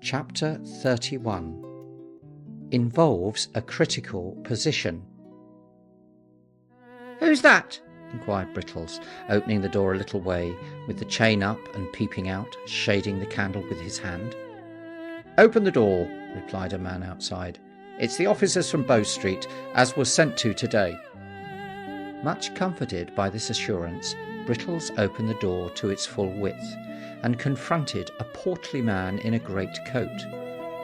Chapter 31 involves a critical position. "Who's that?" inquired Brittles, opening the door a little way, with the chain up and peeping out, shading the candle with his hand. "Open the door," replied a man outside. "It's the officers from Bow Street, as was sent to today." Much comforted by this assurance, Brittles opened the door to its full width, and confronted a portly man in a great coat,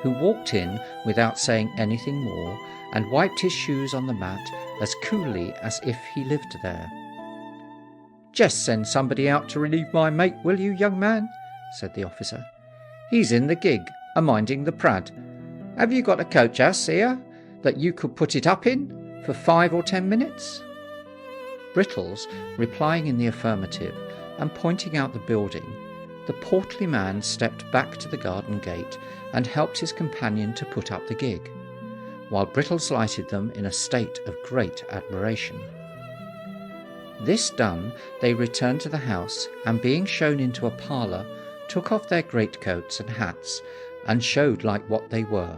who walked in without saying anything more, and wiped his shoes on the mat as coolly as if he lived there. "Just send somebody out to relieve my mate, will you, young man?" said the officer. "He's in the gig, a-minding the prad. Have you got a coach-house here, that you could put it up in, for 5 or 10 minutes? Brittles, replying in the affirmative, and pointing out the building, the portly man stepped back to the garden gate and helped his companion to put up the gig, while Brittles lighted them in a state of great admiration. This done, they returned to the house, and being shown into a parlour, took off their greatcoats and hats, and showed like what they were.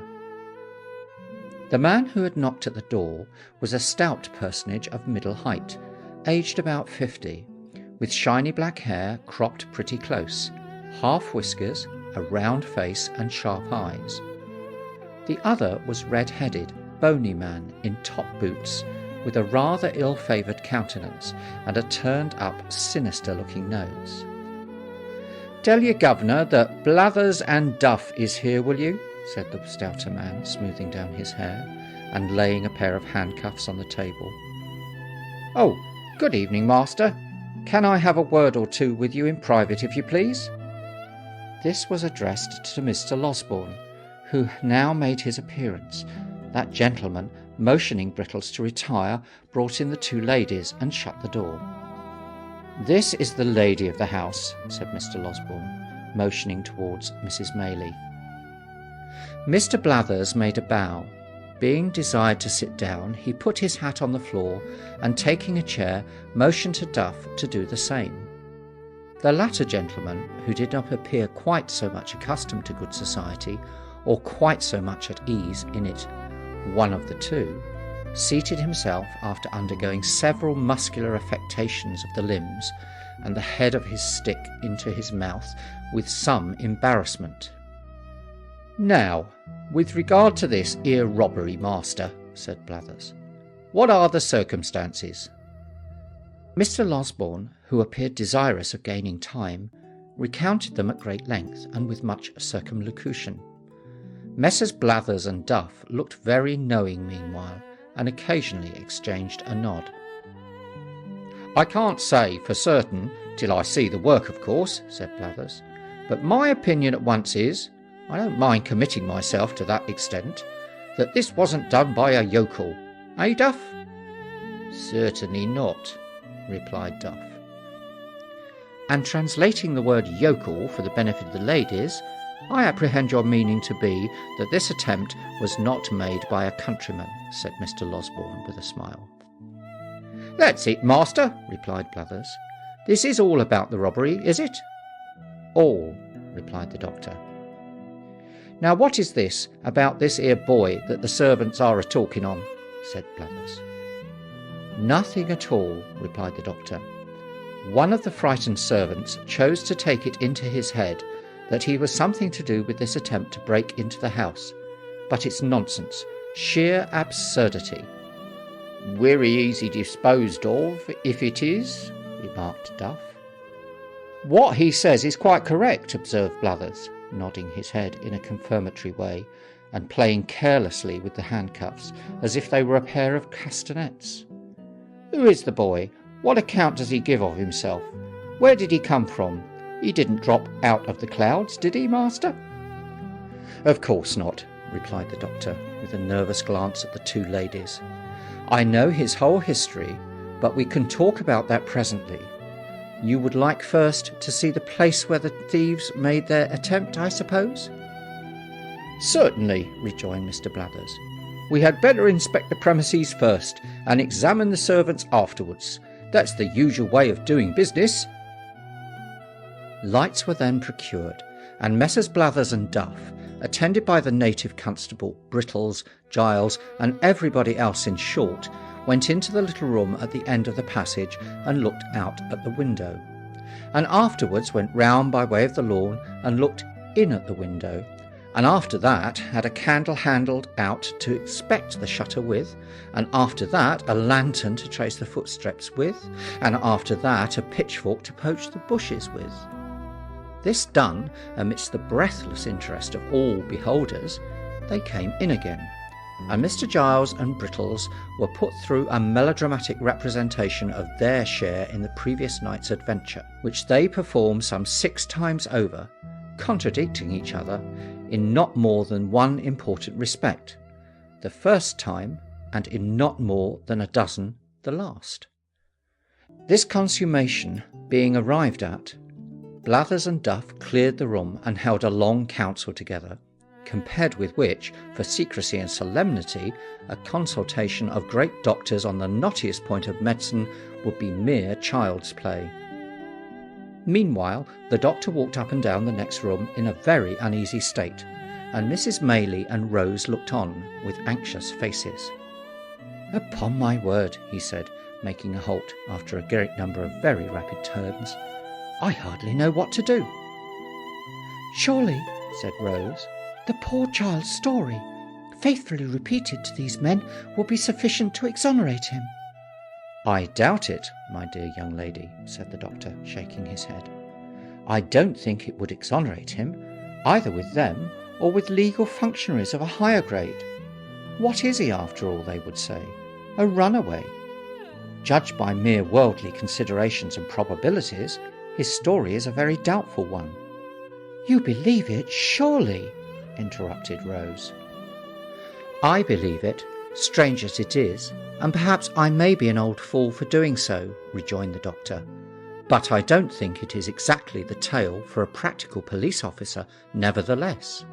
The man who had knocked at the door was a stout personage of middle height, aged about 50, with shiny black hair cropped pretty close, half whiskers, a round face and sharp eyes. The other was red-headed, bony man in top boots, with a rather ill-favoured countenance and a turned-up, sinister-looking nose. "Tell your governor that Blathers and Duff is here, will you?" said the stouter man, smoothing down his hair and laying a pair of handcuffs on the table. "Oh, good evening, master. Can I have a word or two with you in private, if you please?" This was addressed to Mr. Losborne, who now made his appearance. That gentleman, motioning Brittles to retire, brought in the 2 ladies and shut the door. "This is the lady of the house," said Mr. Losborne, motioning towards Mrs. Maylie. Mr. Blathers made a bow. Being desired to sit down, he put his hat on the floor, and taking a chair, motioned to Duff to do the same. The latter gentleman, who did not appear quite so much accustomed to good society, or quite so much at ease in it, one of the two, seated himself after undergoing several muscular affectations of the limbs, and the head of his stick into his mouth with some embarrassment. "Now, with regard to this here robbery, master," said Blathers, "what are the circumstances?" Mr. Losborne, who appeared desirous of gaining time, recounted them at great length and with much circumlocution. Messrs. Blathers and Duff looked very knowing meanwhile, and occasionally exchanged a nod. "I can't say for certain till I see the work, of course," said Blathers, "but my opinion at once is, I don't mind committing myself to that extent, that this wasn't done by a yokel. Eh, Duff?" "Certainly not," replied Duff. "And translating the word yokel for the benefit of the ladies, I apprehend your meaning to be that this attempt was not made by a countryman," said Mr. Losborne with a smile. "That's it, master," replied Blathers. "This is all about the robbery, is it?" "All," replied the doctor. "Now what is this about this here boy that the servants are a-talking on?" said Blathers. "Nothing at all," replied the doctor. "One of the frightened servants chose to take it into his head that he was something to do with this attempt to break into the house. But it's nonsense, sheer absurdity." "Wery easy disposed of, if it is," remarked Duff. "What he says is quite correct," observed Blathers, nodding his head in a confirmatory way, and playing carelessly with the handcuffs, as if they were a pair of castanets. "Who is the boy? What account does he give of himself? Where did he come from? He didn't drop out of the clouds, did he, master?" "Of course not," replied the doctor, with a nervous glance at the 2 ladies. "I know his whole history, but we can talk about that presently. You would like first to see the place where the thieves made their attempt, I suppose?" "Certainly," rejoined Mr. Blathers. "We had better inspect the premises first, and examine the servants afterwards. That's the usual way of doing business." Lights were then procured, and Messrs. Blathers and Duff, attended by the native constable, Brittles, Giles, and everybody else in short, went into the little room at the end of the passage and looked out at the window, and afterwards went round by way of the lawn and looked in at the window, and after that had a candle handled out to inspect the shutter with, and after that a lantern to trace the footsteps with, and after that a pitchfork to poach the bushes with. This done, amidst the breathless interest of all beholders, they came in again, and Mr. Giles and Brittles were put through a melodramatic representation of their share in the previous night's adventure, which they performed some 6 times over, contradicting each other in not more than one important respect, the first time, and in not more than a dozen the last. This consummation being arrived at, Blathers and Duff cleared the room and held a long council together, compared with which, for secrecy and solemnity, a consultation of great doctors on the knottiest point of medicine would be mere child's play. Meanwhile, the doctor walked up and down the next room in a very uneasy state, and Mrs. Maylie and Rose looked on with anxious faces. "Upon my word," he said, making a halt after a great number of very rapid turns, "I hardly know what to do." "Surely," said Rose, "the poor child's story, faithfully repeated to these men, will be sufficient to exonerate him." "I doubt it, my dear young lady," said the doctor, shaking his head. "I don't think it would exonerate him, either with them or with legal functionaries of a higher grade. What is he, after all, they would say? A runaway. Judged by mere worldly considerations and probabilities, his story is a very doubtful one." "You believe it, surely?" interrupted Rose. "I believe it, strange as it is, and perhaps I may be an old fool for doing so," rejoined the doctor, "but I don't think it is exactly the tale for a practical police officer, nevertheless."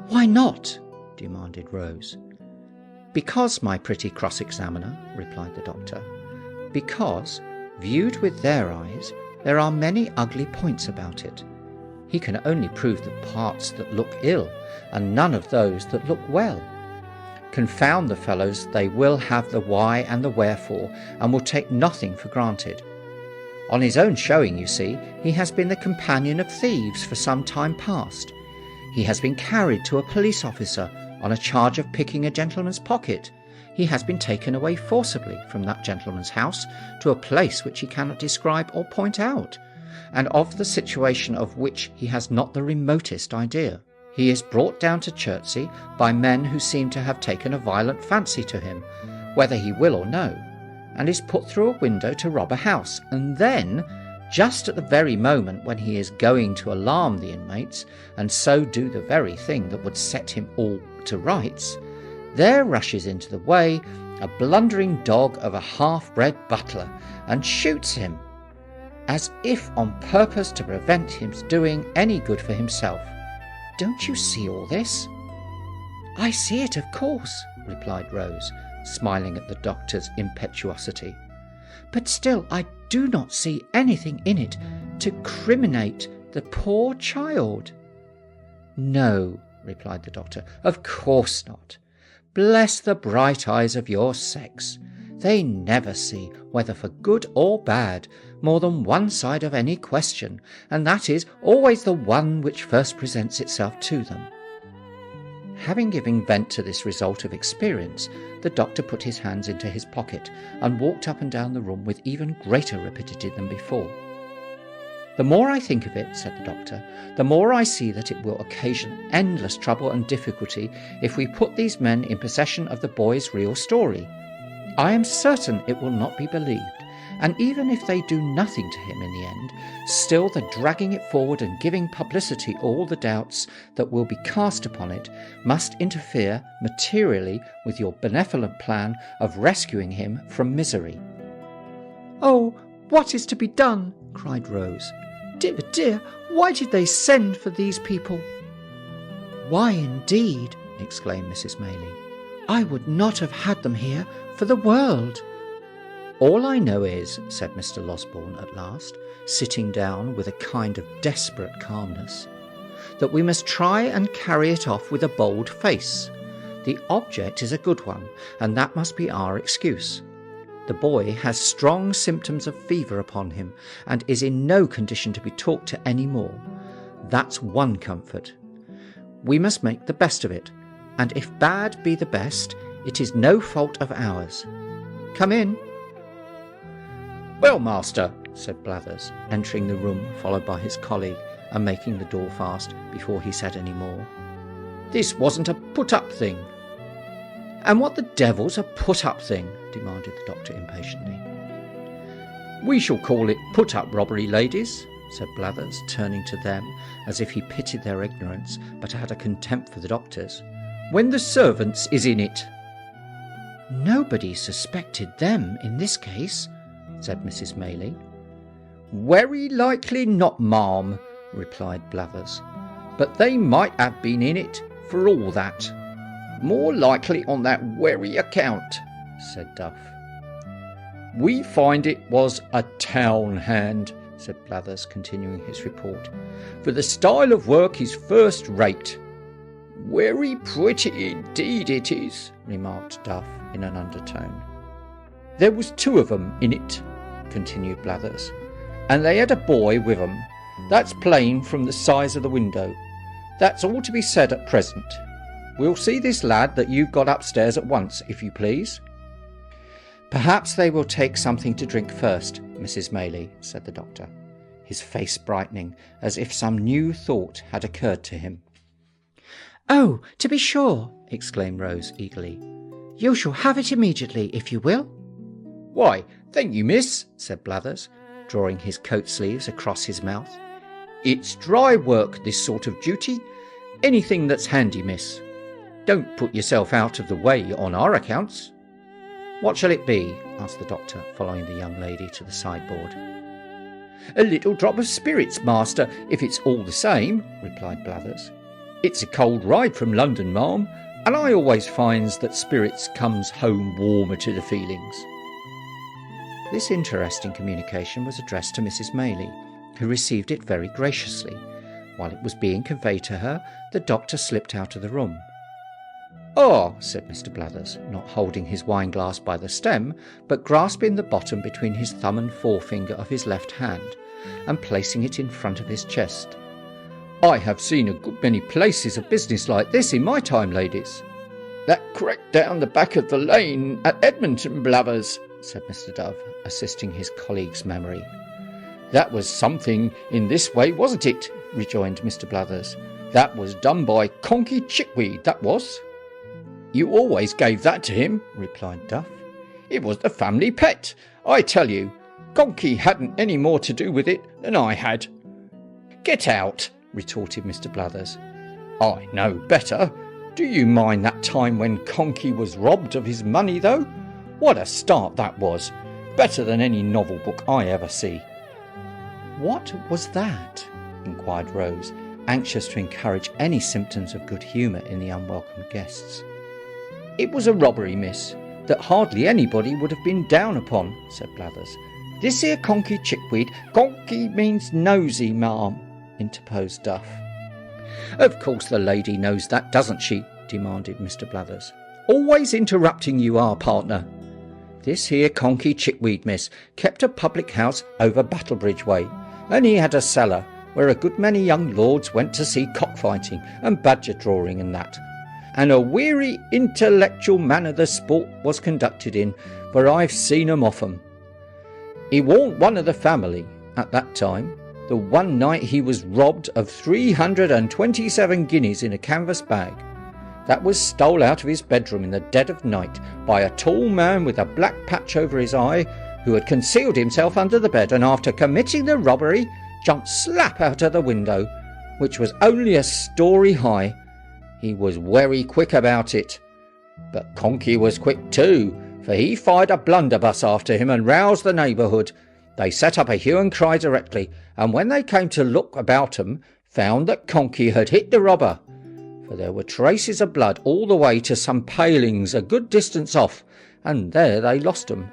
"Why not?" demanded Rose. "Because, my pretty cross-examiner," replied the doctor, "because, viewed with their eyes, there are many ugly points about it. He can only prove the parts that look ill, and none of those that look well. Confound the fellows, they will have the why and the wherefore, and will take nothing for granted. On his own showing, you see, he has been the companion of thieves for some time past. He has been carried to a police officer on a charge of picking a gentleman's pocket. He has been taken away forcibly from that gentleman's house to a place which he cannot describe or point out, and of the situation of which he has not the remotest idea. He is brought down to Chertsey by men who seem to have taken a violent fancy to him, whether he will or no, and is put through a window to rob a house, and then, just at the very moment when he is going to alarm the inmates, and so do the very thing that would set him all to rights, there rushes into the way a blundering dog of a half-bred butler, and shoots him, as if on purpose to prevent him doing any good for himself. Don't you see all this?" "I see it, of course," replied Rose, smiling at the doctor's impetuosity. "But still I do not see anything in it to criminate the poor child." "No," replied the doctor, "of course not. Bless the bright eyes of your sex. They never see, whether for good or bad, more than one side of any question, and that is always the one which first presents itself to them." Having given vent to this result of experience, the doctor put his hands into his pocket and walked up and down the room with even greater rapidity than before. "The more I think of it," said the doctor, "the more I see that it will occasion endless trouble and difficulty if we put these men in possession of the boy's real story. I am certain it will not be believed, and even if they do nothing to him in the end, still the dragging it forward and giving publicity all the doubts that will be cast upon it must interfere materially with your benevolent plan of rescuing him from misery." "Oh, what is to be done?" cried Rose. "Dear, dear, why did they send for these people?" "Why, indeed," exclaimed Mrs. Maylie. "I would not have had them here for the world." "All I know is," said Mr. Losberne at last, sitting down with a kind of desperate calmness, that we must try and carry it off with a bold face. The object is a good one, and that must be our excuse. The boy has strong symptoms of fever upon him, and is in no condition to be talked to any more. That's one comfort. We must make the best of it, and if bad be the best, it is no fault of ours. Come in." "Well, master," said Blathers, entering the room followed by his colleague and making the door fast before he said any more. "This wasn't a put-up thing." "And what the devil's a put-up thing?" demanded the doctor impatiently. "We shall call it put-up robbery, ladies," said Blathers, turning to them as if he pitied their ignorance but had a contempt for the doctor's, "when the servants is in it." "Nobody suspected them in this case," said Mrs. Maylie. "Very likely not, ma'am," replied Blathers, "but they might have been in it for all that. More likely on that very account," said Duff. "We find it was a town hand," said Blathers, continuing his report, "for the style of work is first rate." "Very pretty indeed it is," remarked Duff in an undertone. "There was 2 of 'em in it," continued Blathers, "and they had a boy with 'em. That's plain from the size of the window. That's all to be said at present. We'll see this lad that you've got upstairs at once, if you please." "Perhaps they will take something to drink first, Mrs. Maylie," said the doctor, his face brightening as if some new thought had occurred to him. "Oh, to be sure," exclaimed Rose eagerly. "You shall have it immediately, if you will." "Why, thank you, miss," said Blathers, drawing his coat sleeves across his mouth. "It's dry work, this sort of duty. Anything that's handy, miss. Don't put yourself out of the way on our accounts." "What shall it be?" asked the doctor, following the young lady to the sideboard. "A little drop of spirits, master, if it's all the same," replied Blathers. "It's a cold ride from London, ma'am, and I always finds that spirits comes home warmer to the feelings." This interesting communication was addressed to Mrs. Maylie, who received it very graciously. While it was being conveyed to her, the doctor slipped out of the room. "Ah," said Mr. Blathers, not holding his wine-glass by the stem, but grasping the bottom between his thumb and forefinger of his left hand, and placing it in front of his chest. "I have seen a good many places of business like this in my time, ladies." "That crack down the back of the lane at Edmonton, Blathers," said Mr. Dove, assisting his colleague's memory. "That was something in this way, wasn't it?" rejoined Mr. Blathers. "That was done by Conky Chickweed, that was." "You always gave that to him," replied Duff. "It was the family pet, I tell you. Conky hadn't any more to do with it than I had." "Get out," retorted Mr. Blathers. "I know better. Do you mind that time when Conky was robbed of his money, though? What a start that was. Better than any novel book I ever see." "What was that?" inquired Rose, anxious to encourage any symptoms of good humour in the unwelcome guests. "It was a robbery, miss, that hardly anybody would have been down upon," said Blathers. "This here Conky Chickweed—" "Conky means nosy, ma'am," interposed Duff. "Of course the lady knows that, doesn't she?" demanded Mr. Blathers. "Always interrupting you are, partner. This here Conky Chickweed, miss, kept a public house over Battlebridge way, and he had a cellar where a good many young lords went to see cockfighting and badger drawing and that, and a weary intellectual manner the sport was conducted in, for I've seen 'em often. He warn't one of the family at that time. The one night he was robbed of 327 guineas in a canvas bag. That was stole out of his bedroom in the dead of night by a tall man with a black patch over his eye, who had concealed himself under the bed, and after committing the robbery jumped slap out of the window, which was only a story high. He was very quick about it. But Conky was quick too, for he fired a blunderbuss after him and roused the neighbourhood. They set up a hue and cry directly, and when they came to look about 'em, found that Conky had hit the robber, for there were traces of blood all the way to some palings a good distance off, and there they lost 'em.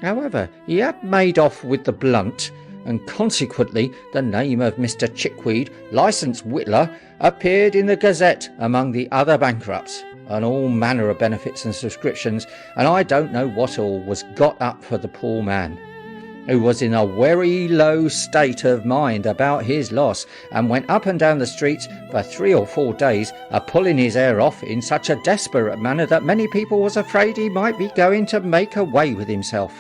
However, he had made off with the blunt, and consequently the name of Mr. Chickweed, licensed whittler, appeared in the Gazette among the other bankrupts, and all manner of benefits and subscriptions, and I don't know what all, was got up for the poor man, who was in a very low state of mind about his loss, and went up and down the streets for 3 or 4 days, a-pulling his hair off in such a desperate manner that many people was afraid he might be going to make away with himself.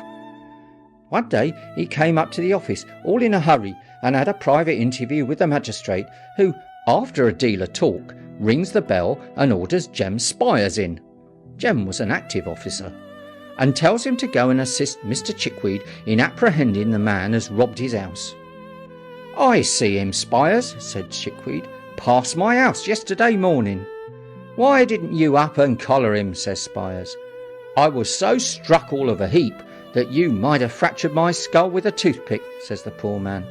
One day he came up to the office, all in a hurry, and had a private interview with the magistrate, who, after a deal of talk, rings the bell and orders Jem Spires in. Jem was an active officer, and tells him to go and assist Mr. Chickweed in apprehending the man as robbed his house. "I see him, Spires," said Chickweed. "Past my house yesterday morning." "Why didn't you up and collar him?" says Spires. "I was so struck all of a heap that you might have fractured my skull with a toothpick," says the poor man.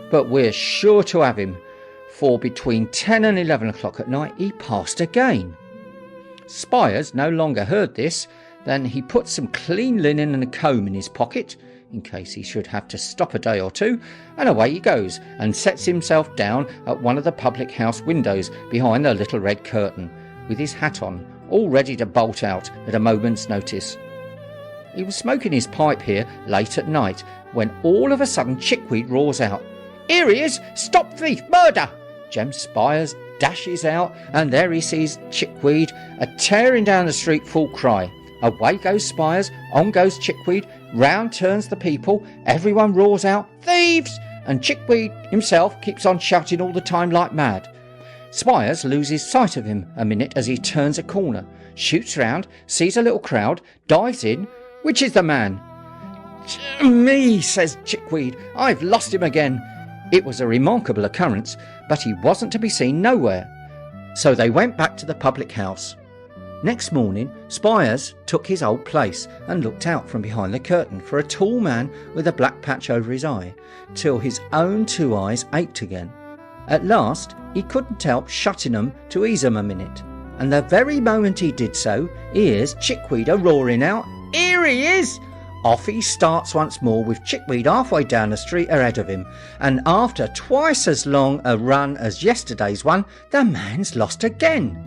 "But we're sure to have him, for between 10 and 11 o'clock at night he passed again." Spires no longer heard this. Then he put some clean linen and a comb in his pocket, in case he should have to stop a day or two, and away he goes, and sets himself down at one of the public house windows behind the little red curtain, with his hat on, all ready to bolt out at a moment's notice. He was smoking his pipe here late at night, when all of a sudden Chickweed roars out, "Here he is! Stop thief! Murder!" Jem Spires dashes out, and there he sees Chickweed a-tearing down the street full cry. Away goes Spires, on goes Chickweed, round turns the people, everyone roars out, "Thieves!" and Chickweed himself keeps on shouting all the time like mad. Spires loses sight of him a minute as he turns a corner, shoots round, sees a little crowd, dives in. "Which is the man?" "Me," says Chickweed. "I've lost him again." It was a remarkable occurrence, but he wasn't to be seen nowhere. So they went back to the public house. Next morning, Spires took his old place and looked out from behind the curtain for a tall man with a black patch over his eye, till his own 2 eyes ached again. At last, he couldn't help shutting them to ease 'em a minute, and the very moment he did so, he hears Chickweed a-roaring out, "Here he is!" Off he starts once more, with Chickweed halfway down the street ahead of him, and after twice as long a run as yesterday's one, the man's lost again.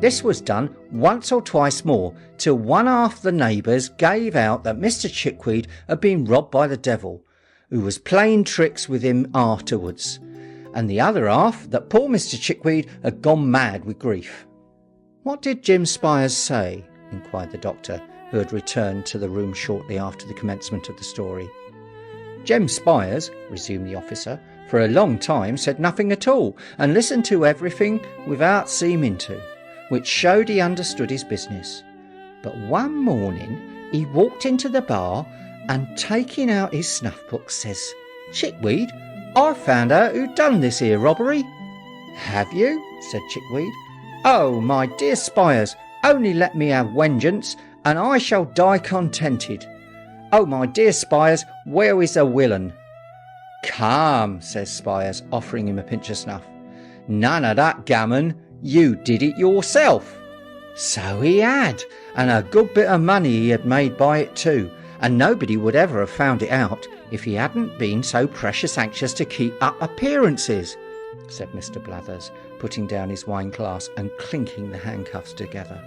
This was done once or twice more, till one half the neighbours gave out that Mr. Chickweed had been robbed by the devil, who was playing tricks with him afterwards, and the other half that poor Mr. Chickweed had gone mad with grief. "What did Jem Spires say?" inquired the doctor, who had returned to the room shortly after the commencement of the story. "Jem Spires," resumed the officer, "for a long time said nothing at all, and listened to everything without seeming to, which showed he understood his business. But one morning he walked into the bar, and taking out his snuff-book, says, 'Chickweed, I've found out who done this here robbery.' 'Have you?' said Chickweed. 'Oh, my dear Spires, only let me have vengeance, and I shall die contented. Oh, my dear Spires, where is the villain?' 'Come,' says Spires, offering him a pinch of snuff. 'None of that gammon. You did it yourself.' So he had, and a good bit of money he had made by it too, and nobody would ever have found it out if he hadn't been so precious anxious to keep up appearances," said Mr. Blathers, putting down his wine glass and clinking the handcuffs together.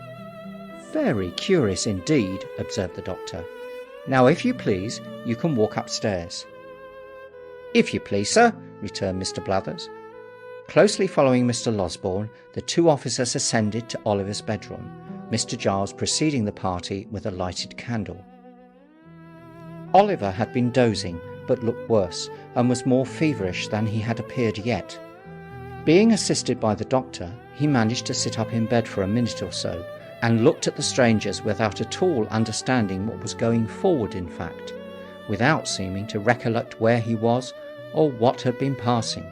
"Very curious indeed," observed the doctor. "Now, if you please, you can walk upstairs." "If you please, sir," returned Mr. Blathers. Closely following Mr. Losborne, the 2 officers ascended to Oliver's bedroom, Mr. Giles preceding the party with a lighted candle. Oliver had been dozing, but looked worse, and was more feverish than he had appeared yet. Being assisted by the doctor, he managed to sit up in bed for a minute or so, and looked at the strangers without at all understanding what was going forward, in fact, without seeming to recollect where he was or what had been passing.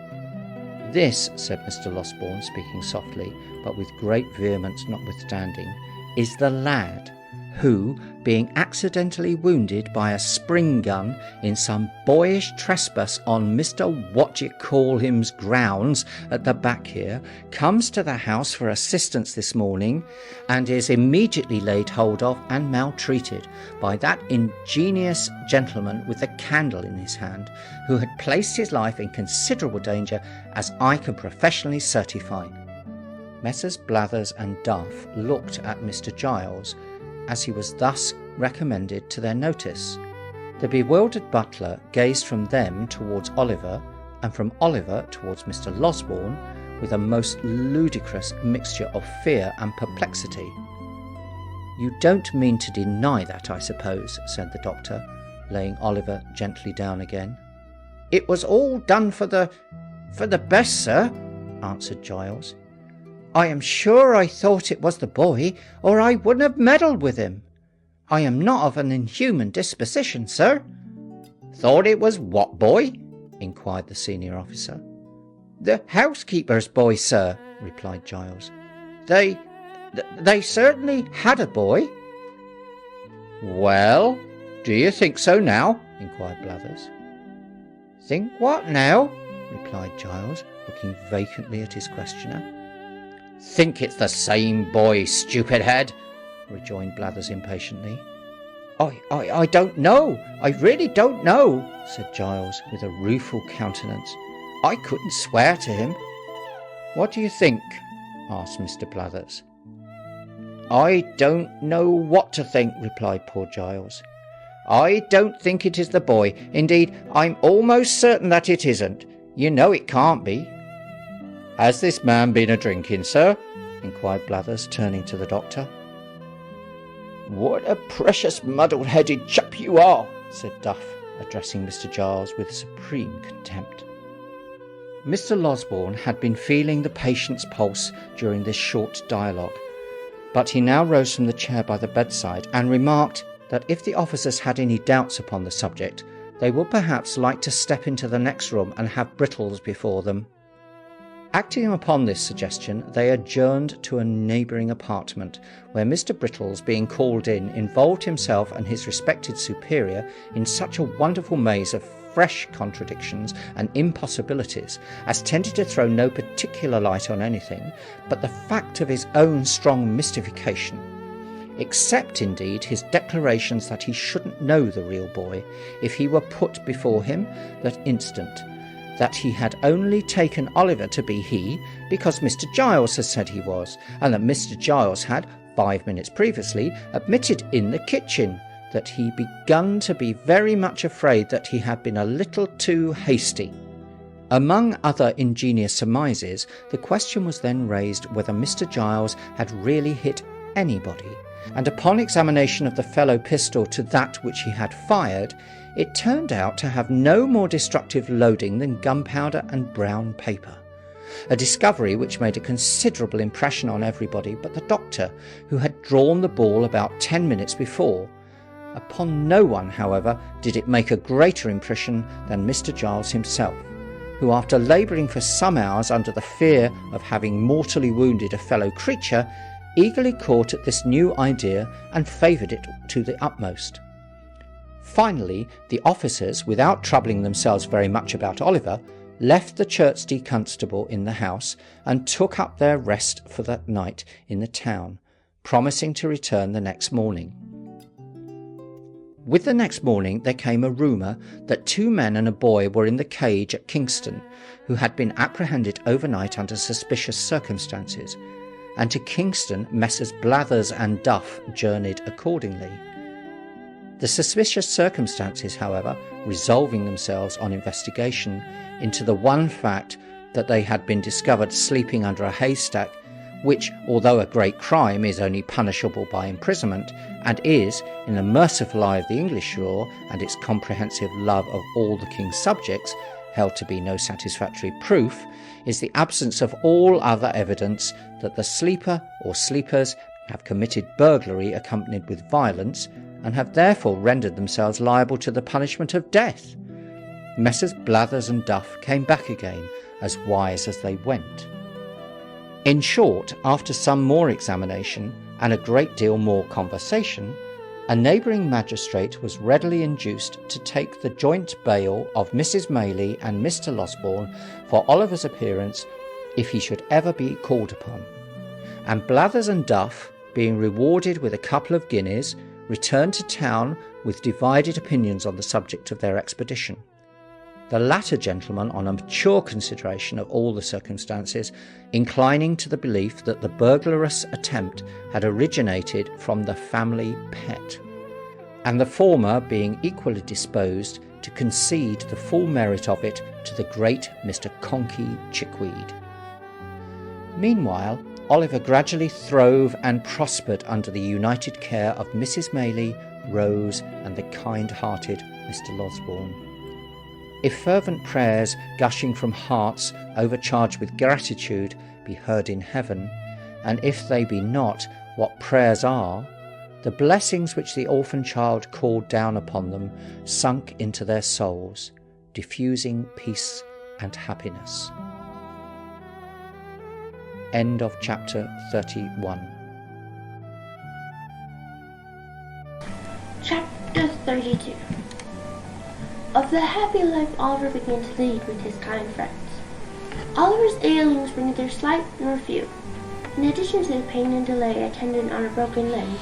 "This," said Mr. Losborne, speaking softly, but with great vehemence notwithstanding, "is the lad who, being accidentally wounded by a spring gun in some boyish trespass on Mr. What-you-call-him's grounds at the back here, comes to the house for assistance this morning, and is immediately laid hold of and maltreated by that ingenious gentleman with the candle in his hand, who had placed his life in considerable danger, as I can professionally certify." Messrs. Blathers and Duff looked at Mr. Giles, as he was thus recommended to their notice. The bewildered butler gazed from them towards Oliver, and from Oliver towards Mr. Losberne, with a most ludicrous mixture of fear and perplexity. "You don't mean to deny that, I suppose," said the doctor, laying Oliver gently down again. "It was all done for the best, sir," answered Giles. "I am sure I thought it was the boy, or I wouldn't have meddled with him. I am not of an inhuman disposition, sir." "Thought it was what boy?" inquired the senior officer. "The housekeeper's boy, sir," replied Giles. They certainly had a boy." "Well, do you think so now?" inquired Blathers. "Think what now?" replied Giles, looking vacantly at his questioner. "Think it's the same boy, stupid head," rejoined Blathers impatiently. I don't know. I really don't know," said Giles, with a rueful countenance. "I couldn't swear to him." "What do you think?" asked Mr. Blathers. "I don't know what to think," replied poor Giles. "I don't think it is the boy. Indeed, I'm almost certain that it isn't. You know it can't be." "Has this man been a-drinking, sir?" inquired Blathers, turning to the doctor. "What a precious muddle-headed chap you are," said Duff, addressing Mr. Giles with supreme contempt. Mr. Losberne had been feeling the patient's pulse during this short dialogue, but he now rose from the chair by the bedside and remarked that if the officers had any doubts upon the subject, they would perhaps like to step into the next room and have Brittles before them. Acting upon this suggestion, they adjourned to a neighbouring apartment, where Mr. Brittles, being called in, involved himself and his respected superior in such a wonderful maze of fresh contradictions and impossibilities as tended to throw no particular light on anything but the fact of his own strong mystification, except indeed his declarations that he shouldn't know the real boy if he were put before him that instant, that he had only taken Oliver to be he because Mr. Giles had said he was, and that Mr. Giles had, 5 minutes previously, admitted in the kitchen that he begun to be very much afraid that he had been a little too hasty. Among other ingenious surmises, the question was then raised whether Mr. Giles had really hit anybody, and upon examination of the fellow pistol to that which he had fired, it turned out to have no more destructive loading than gunpowder and brown paper, a discovery which made a considerable impression on everybody but the doctor, who had drawn the ball about 10 minutes before. Upon no one, however, did it make a greater impression than Mr. Giles himself, who, after labouring for some hours under the fear of having mortally wounded a fellow creature, eagerly caught at this new idea and favoured it to the utmost. Finally, the officers, without troubling themselves very much about Oliver, left the Chertsey constable in the house and took up their rest for that night in the town, promising to return the next morning. With the next morning there came a rumour that 2 men and a boy were in the cage at Kingston, who had been apprehended overnight under suspicious circumstances, and to Kingston Messrs. Blathers and Duff journeyed accordingly. The suspicious circumstances, however, resolving themselves on investigation into the one fact that they had been discovered sleeping under a haystack, which, although a great crime, is only punishable by imprisonment, and is, in the merciful eye of the English law and its comprehensive love of all the king's subjects, held to be no satisfactory proof, is the absence of all other evidence that the sleeper or sleepers have committed burglary accompanied with violence, and have therefore rendered themselves liable to the punishment of death. Messrs. Blathers and Duff came back again, as wise as they went. In short, after some more examination and a great deal more conversation, A neighbouring magistrate was readily induced to take the joint bail of Mrs. Maylie and Mr. Losberne for Oliver's appearance if he should ever be called upon, and Blathers and Duff, being rewarded with a couple of guineas, returned to town with divided opinions on the subject of their expedition. The latter gentleman, on a mature consideration of all the circumstances, inclining to the belief that the burglarious attempt had originated from the family pet, and the former being equally disposed to concede the full merit of it to the great Mr. Conkey Chickweed. Meanwhile, Oliver gradually throve and prospered under the united care of Mrs. Maylie, Rose, and the kind-hearted Mr. Losberne. If fervent prayers gushing from hearts overcharged with gratitude be heard in heaven, and if they be not what prayers are, the blessings which the orphan child called down upon them sunk into their souls, diffusing peace and happiness. End of chapter 31. Chapter 32. Of the happy life Oliver began to lead with his kind friends. Oliver's ailings were neither slight nor few. In addition to the pain and delay attendant on a broken limb,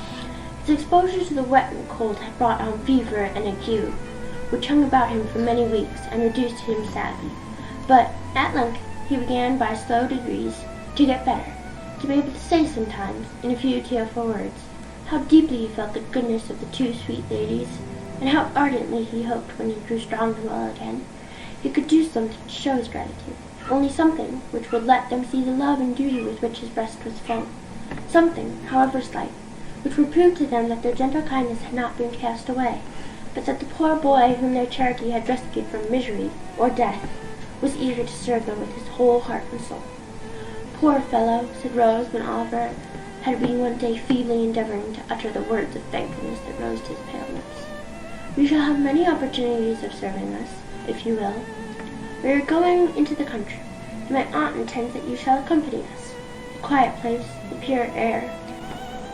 his exposure to the wet and cold had brought on fever and ague, which hung about him for many weeks and reduced him sadly. But at length he began by slow degrees to get better, to be able to say sometimes, in a few tearful words, how deeply he felt the goodness of the two sweet ladies, and how ardently he hoped when he grew strong and well again, he could do something to show his gratitude, only something which would let them see the love and duty with which his breast was full, something, however slight, which would prove to them that their gentle kindness had not been cast away, but that the poor boy whom their charity had rescued from misery or death was eager to serve them with his whole heart and soul. "Poor fellow," said Rose, when Oliver had been one day feebly endeavouring to utter the words of thankfulness that rose to his pale lips. "We shall have many opportunities of serving us, if you will. We are going into the country, and my aunt intends that you shall accompany us. The quiet place, the pure air,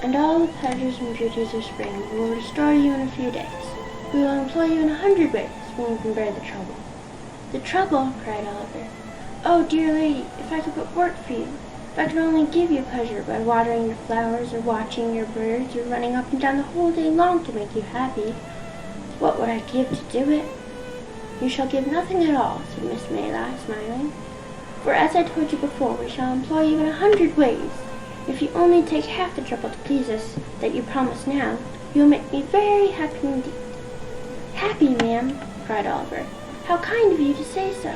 and all the pleasures and beauties of spring will restore you in a few days. We will employ you in 100 ways when you can bear the trouble." "The trouble!" cried Oliver. "Oh, dear lady, if I could but work for you! If I could only give you pleasure by watering your flowers, or watching your birds, or running up and down the whole day long to make you happy! What would I give to do it?" "You shall give nothing at all," said Miss Maylie, smiling. "For as I told you before, we shall employ you in 100 ways. If you only take half the trouble to please us that you promise now, you will make me very happy indeed." "Happy, ma'am!" cried Oliver. "How kind of you to say so!"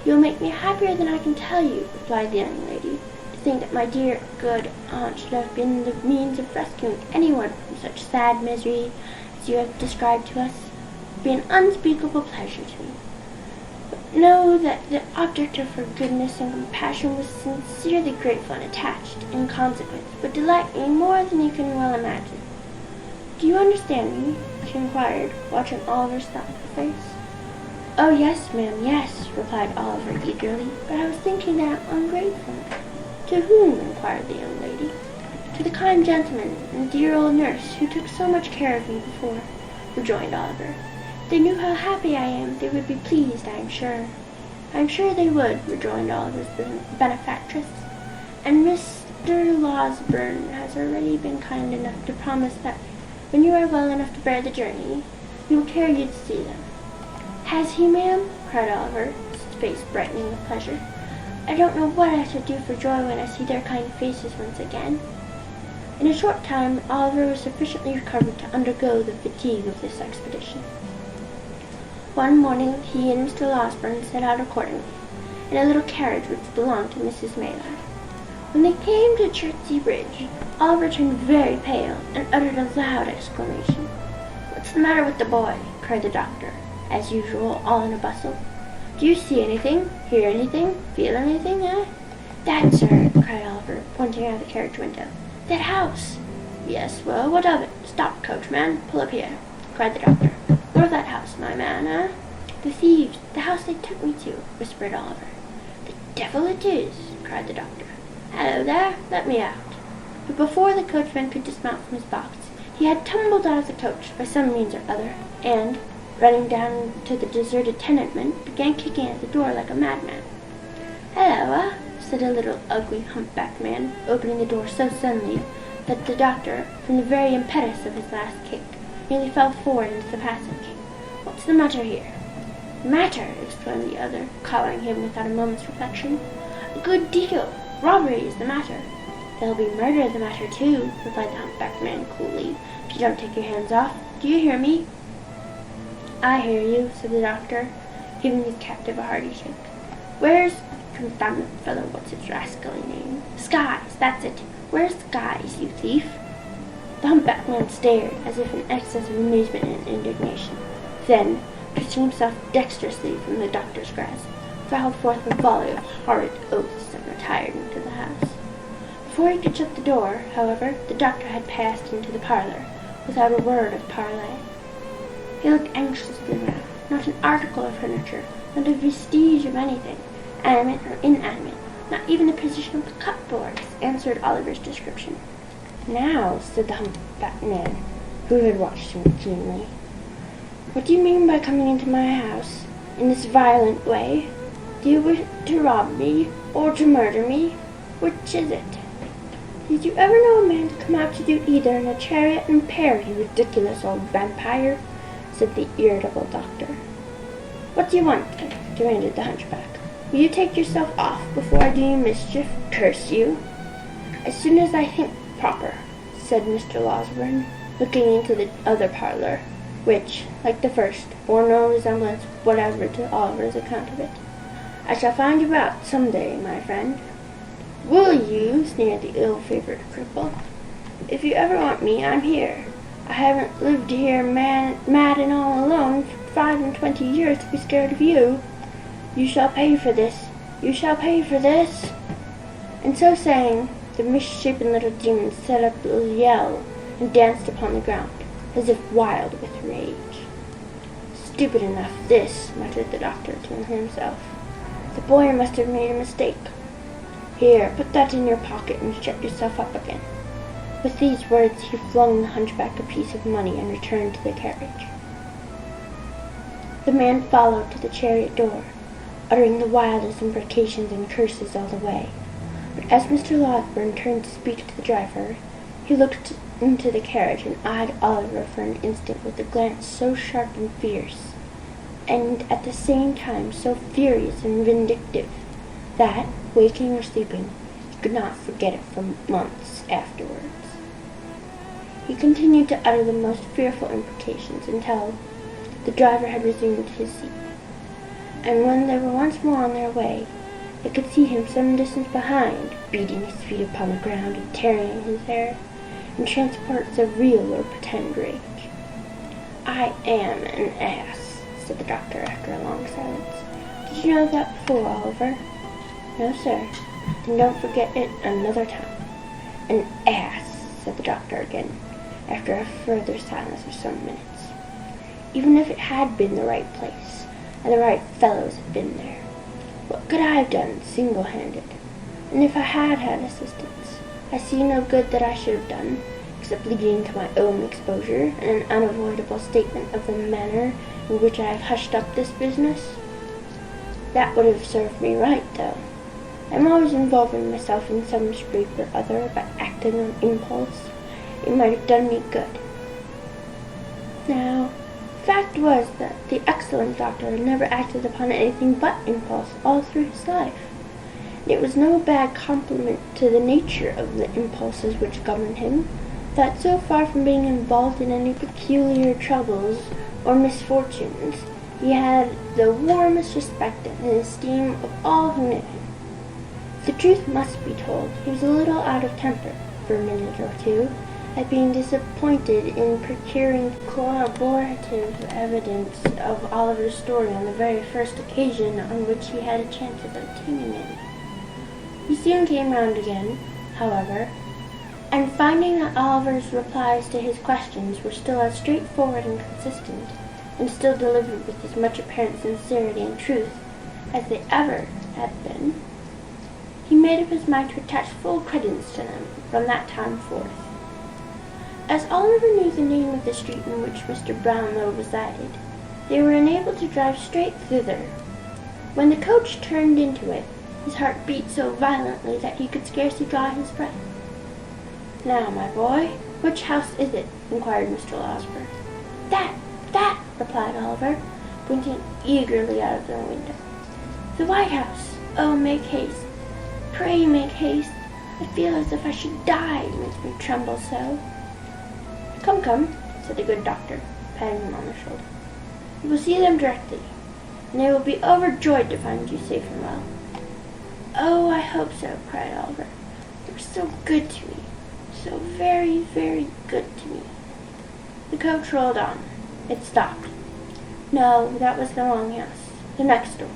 "You will make me happier than I can tell you," replied the young lady. "To think that my dear, good aunt should have been the means of rescuing anyone from such sad misery as you have described to us, would be an unspeakable pleasure to me. But know that the object of her goodness and compassion was sincerely grateful and attached, in consequence, would delight me more than you can well imagine. Do you understand me?" she inquired, watching Oliver's thoughtful face. "Oh, yes, ma'am, yes," replied Oliver eagerly, "but I was thinking that I'm ungrateful." "To whom?" inquired the young lady. "To the kind gentleman and the dear old nurse who took so much care of me before," rejoined Oliver. "If they knew how happy I am, they would be pleased, I am sure." "I am sure they would," rejoined Oliver's benefactress. "And Mr. Losberne has already been kind enough to promise that when you are well enough to bear the journey, he will carry you to see them." "Has he, ma'am?" cried Oliver, his face brightening with pleasure. "I don't know what I shall do for joy when I see their kind faces once again." In a short time Oliver was sufficiently recovered to undergo the fatigue of this expedition. One morning he and Mr. Losberne set out accordingly, in a little carriage which belonged to Mrs. Maylie. When they came to Chertsey Bridge, Oliver turned very pale, and uttered a loud exclamation. "What's the matter with the boy?" cried the doctor, as usual, all in a bustle. "Do you see anything, hear anything, feel anything, eh?" "That, sir," cried Oliver, pointing out of the carriage window. "That house!" "Yes, well, what of it? Stop, coachman, pull up here," cried the doctor. "What of that house, my man, eh?" "The thieves, the house they took me to," whispered Oliver. "The devil it is!" cried the doctor. "Hallo there, let me out." But before the coachman could dismount from his box, He had tumbled out of the coach by some means or other, and, running down to the deserted tenement, began kicking at the door like a madman. "Helloa," said a little ugly humpbacked man, opening the door so suddenly that the doctor, from the very impetus of his last kick, nearly fell forward into the passage. "What's the matter here?" "Matter!" exclaimed the other, collaring him without a moment's reflection. "A good deal. Robbery is the matter." "There'll be murder the matter, too," replied the humpbacked man coolly, "if you don't take your hands off. Do you hear me?" "I hear you," said the doctor, giving his captive a hearty shake. "Where's, confound the fellow, what's his rascally name? Skies, that's it. Where's Skies, you thief?" The humpbacked man stared, as if in excess of amusement and indignation. Then, wrenching himself dexterously from the doctor's grasp, growled forth a volley of horrid oaths and retired into the house. Before he could shut the door, however, the doctor had passed into the parlour, without a word of parley. He looked anxiously round. Not an article of furniture, not a vestige of anything, animate or inanimate, not even the position of the cupboards, answered Oliver's description. "Now," said the humpbacked man, who had watched him keenly, "what do you mean by coming into my house in this violent way? Do you wish to rob me, or to murder me? Which is it?" "Did you ever know a man to come out to do either in a chariot and pair, you ridiculous old vampire?" said the irritable doctor. "What do you want, then?" demanded the hunchback. "Will you take yourself off before I do you mischief, curse you?" "As soon as I think proper," said Mr. Losberne, looking into the other parlour, which, like the first, bore no resemblance whatever to Oliver's account of it. "I shall find you out some day, my friend." "Will you?" sneered the ill-favoured cripple. "If you ever want me, I'm here. I haven't lived here mad and all alone for 25 years to be scared of you. You shall pay for this. You shall pay for this." And so saying, the misshapen little demon set up a yell and danced upon the ground, as if wild with rage. "Stupid enough, this," muttered the doctor to himself. "The boy must have made a mistake. Here, put that in your pocket and shut yourself up again." With these words he flung the hunchback a piece of money and returned to the carriage. The man followed to the chariot door, uttering the wildest imprecations and curses all the way. But as Mr. Losberne turned to speak to the driver, he looked into the carriage and eyed Oliver for an instant with a glance so sharp and fierce, and at the same time so furious and vindictive, that, waking or sleeping, he could not forget it for months afterwards. He continued to utter the most fearful imprecations until the driver had resumed his seat, and when they were once more on their way, they could see him some distance behind, beating his feet upon the ground and tearing his hair, in transports of real or pretend rage. "I am an ass," said the doctor after a long silence. "Did you know that before, Oliver?" "No, sir." "Then don't forget it another time." "An ass," said the doctor again, after a further silence of some minutes. "Even if it had been the right place, and the right fellows had been there, what could I have done single-handed? And if I had had assistance, I see no good that I should have done, except leading to my own exposure and an unavoidable statement of the manner in which I have hushed up this business. That would have served me right, though. I'm always involving myself in some scrape or other by acting on impulse. It might have done me good." Now, the fact was that the excellent doctor had never acted upon anything but impulse all through his life. And it was no bad compliment to the nature of the impulses which governed him, that so far from being involved in any peculiar troubles or misfortunes, he had the warmest respect and esteem of all who knew him. The truth must be told, he was a little out of temper, for a minute or two, at being disappointed in procuring corroborative evidence of Oliver's story on the very first occasion on which he had a chance of obtaining it. He soon came round again, however, and finding that Oliver's replies to his questions were still as straightforward and consistent, and still delivered with as much apparent sincerity and truth as they ever had been, he made up his mind to attach full credence to them from that time forth. As Oliver knew the name of the street in which Mr. Brownlow resided, they were enabled to drive straight thither. When the coach turned into it, his heart beat so violently that he could scarcely draw his breath. "Now, my boy, which house is it?" inquired Mr. Losberne. That, replied Oliver, pointing eagerly out of the window. "The White House. Oh, make haste. Pray make haste. I feel as if I should die, it makes me tremble so." Come, said the good doctor, patting him on the shoulder. "You will see them directly, and they will be overjoyed to find you safe and well." "Oh, I hope so," cried Oliver. "You were so good to me, so very, very good to me." The coach rolled on. It stopped. No, that was the wrong house, the next door.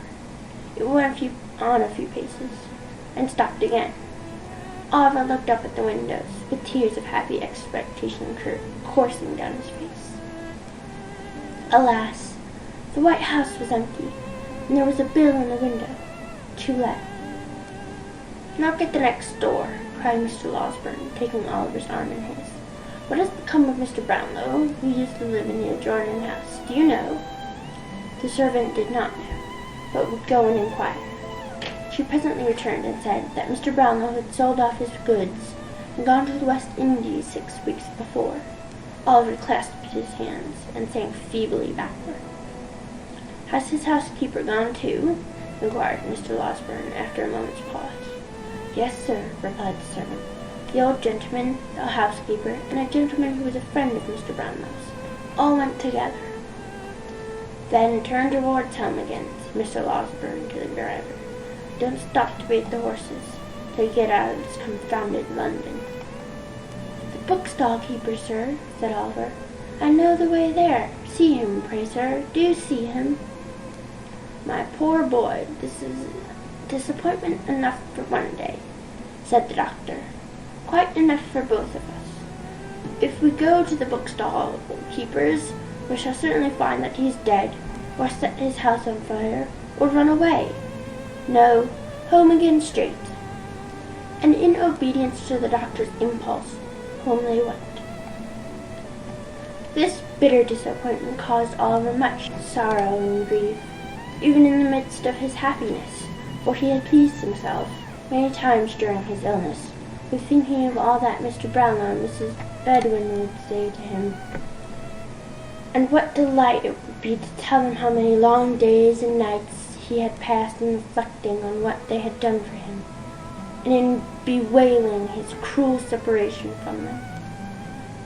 It went on a few paces, and stopped again. Oliver looked up at the windows, with tears of happy expectation coursing down his face. Alas, the White House was empty, and there was a bill in the window, "To let." "Knock at the next door," cried Mr. Losberne, taking Oliver's arm in his. "What has become of Mr. Brownlow, who used to live in the adjoining house? Do you know?" The servant did not know, but would go and inquire. She presently returned and said that Mr. Brownlow had sold off his goods and gone to the West Indies 6 weeks before. Oliver clasped his hands and sank feebly backward. "Has his housekeeper gone too?" inquired Mr. Losberne after a moment's pause. "Yes, sir," replied the servant. "The old gentleman, the housekeeper, and a gentleman who was a friend of Mr. Brownlow's, all went together." "Then turn towards home again," said Mr. Losberne to the driver. "Don't stop to bait the horses till you get out of this confounded London." "The bookstall keeper, sir," said Oliver. "I know the way there. See him, pray, sir. Do see him." "My poor boy, this is disappointment enough for one day," said the doctor. "Quite enough for both of us. If we go to the bookstall keeper's, we shall certainly find that he is dead, or set his house on fire, or run away. No, home again straight." And in obedience to the doctor's impulse, home they went. This bitter disappointment caused Oliver much sorrow and grief, even in the midst of his happiness, for he had pleased himself, many times during his illness, with thinking of all that Mr. Brownlow and Mrs. Bedwin would say to him. And what delight it would be to tell them how many long days and nights he had passed in reflecting on what they had done for him, and in bewailing his cruel separation from them.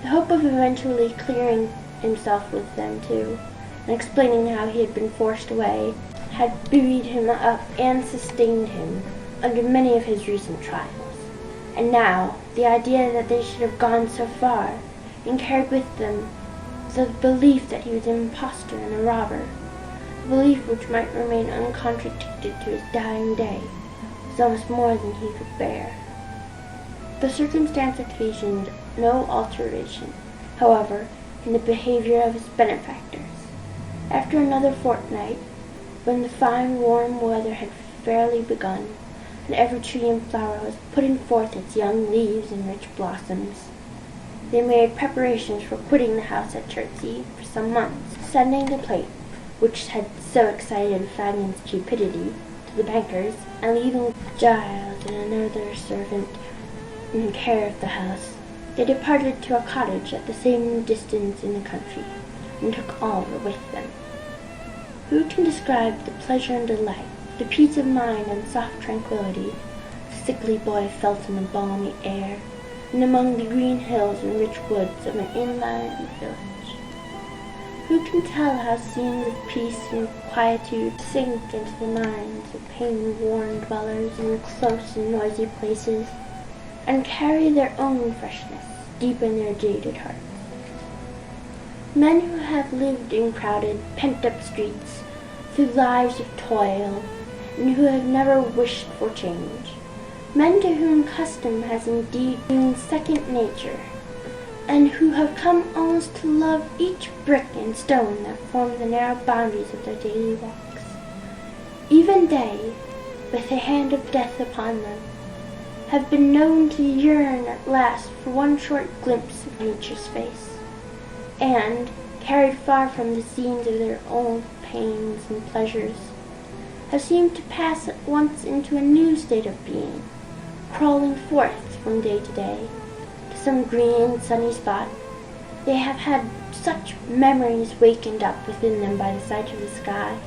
The hope of eventually clearing himself with them, too, and explaining how he had been forced away, had buoyed him up and sustained him under many of his recent trials. And now, the idea that they should have gone so far, and carried with them the belief that he was an impostor and a robber, a belief which might remain uncontradicted to his dying day, was almost more than he could bear. The circumstance occasioned no alteration, however, in the behavior of his benefactors. After another fortnight, when the fine warm weather had fairly begun, and every tree and flower was putting forth its young leaves and rich blossoms, they made preparations for quitting the house at Chertsey for some months, sending the plate, which had so excited Fagin's cupidity, to the bankers, and leaving Giles and another servant in care of the house. They departed to a cottage at the same distance in the country, and took Oliver with them. Who can describe the pleasure and delight, the peace of mind and soft tranquillity the sickly boy felt in the balmy air, and among the green hills and rich woods of an inland village? Who can tell how scenes of peace and quietude sink into the minds of pain-worn dwellers in close and noisy places, and carry their own freshness deep in their jaded hearts? Men who have lived in crowded, pent-up streets through lives of toil, and who have never wished for change. Men to whom custom has indeed been second nature, and who have come almost to love each brick and stone that form the narrow boundaries of their daily walks. Even they, with the hand of death upon them, have been known to yearn at last for one short glimpse of nature's face, and, carried far from the scenes of their own pains and pleasures, have seemed to pass at once into a new state of being, crawling forth from day to day to some green sunny spot. They have had such memories wakened up within them by the sight of the sky,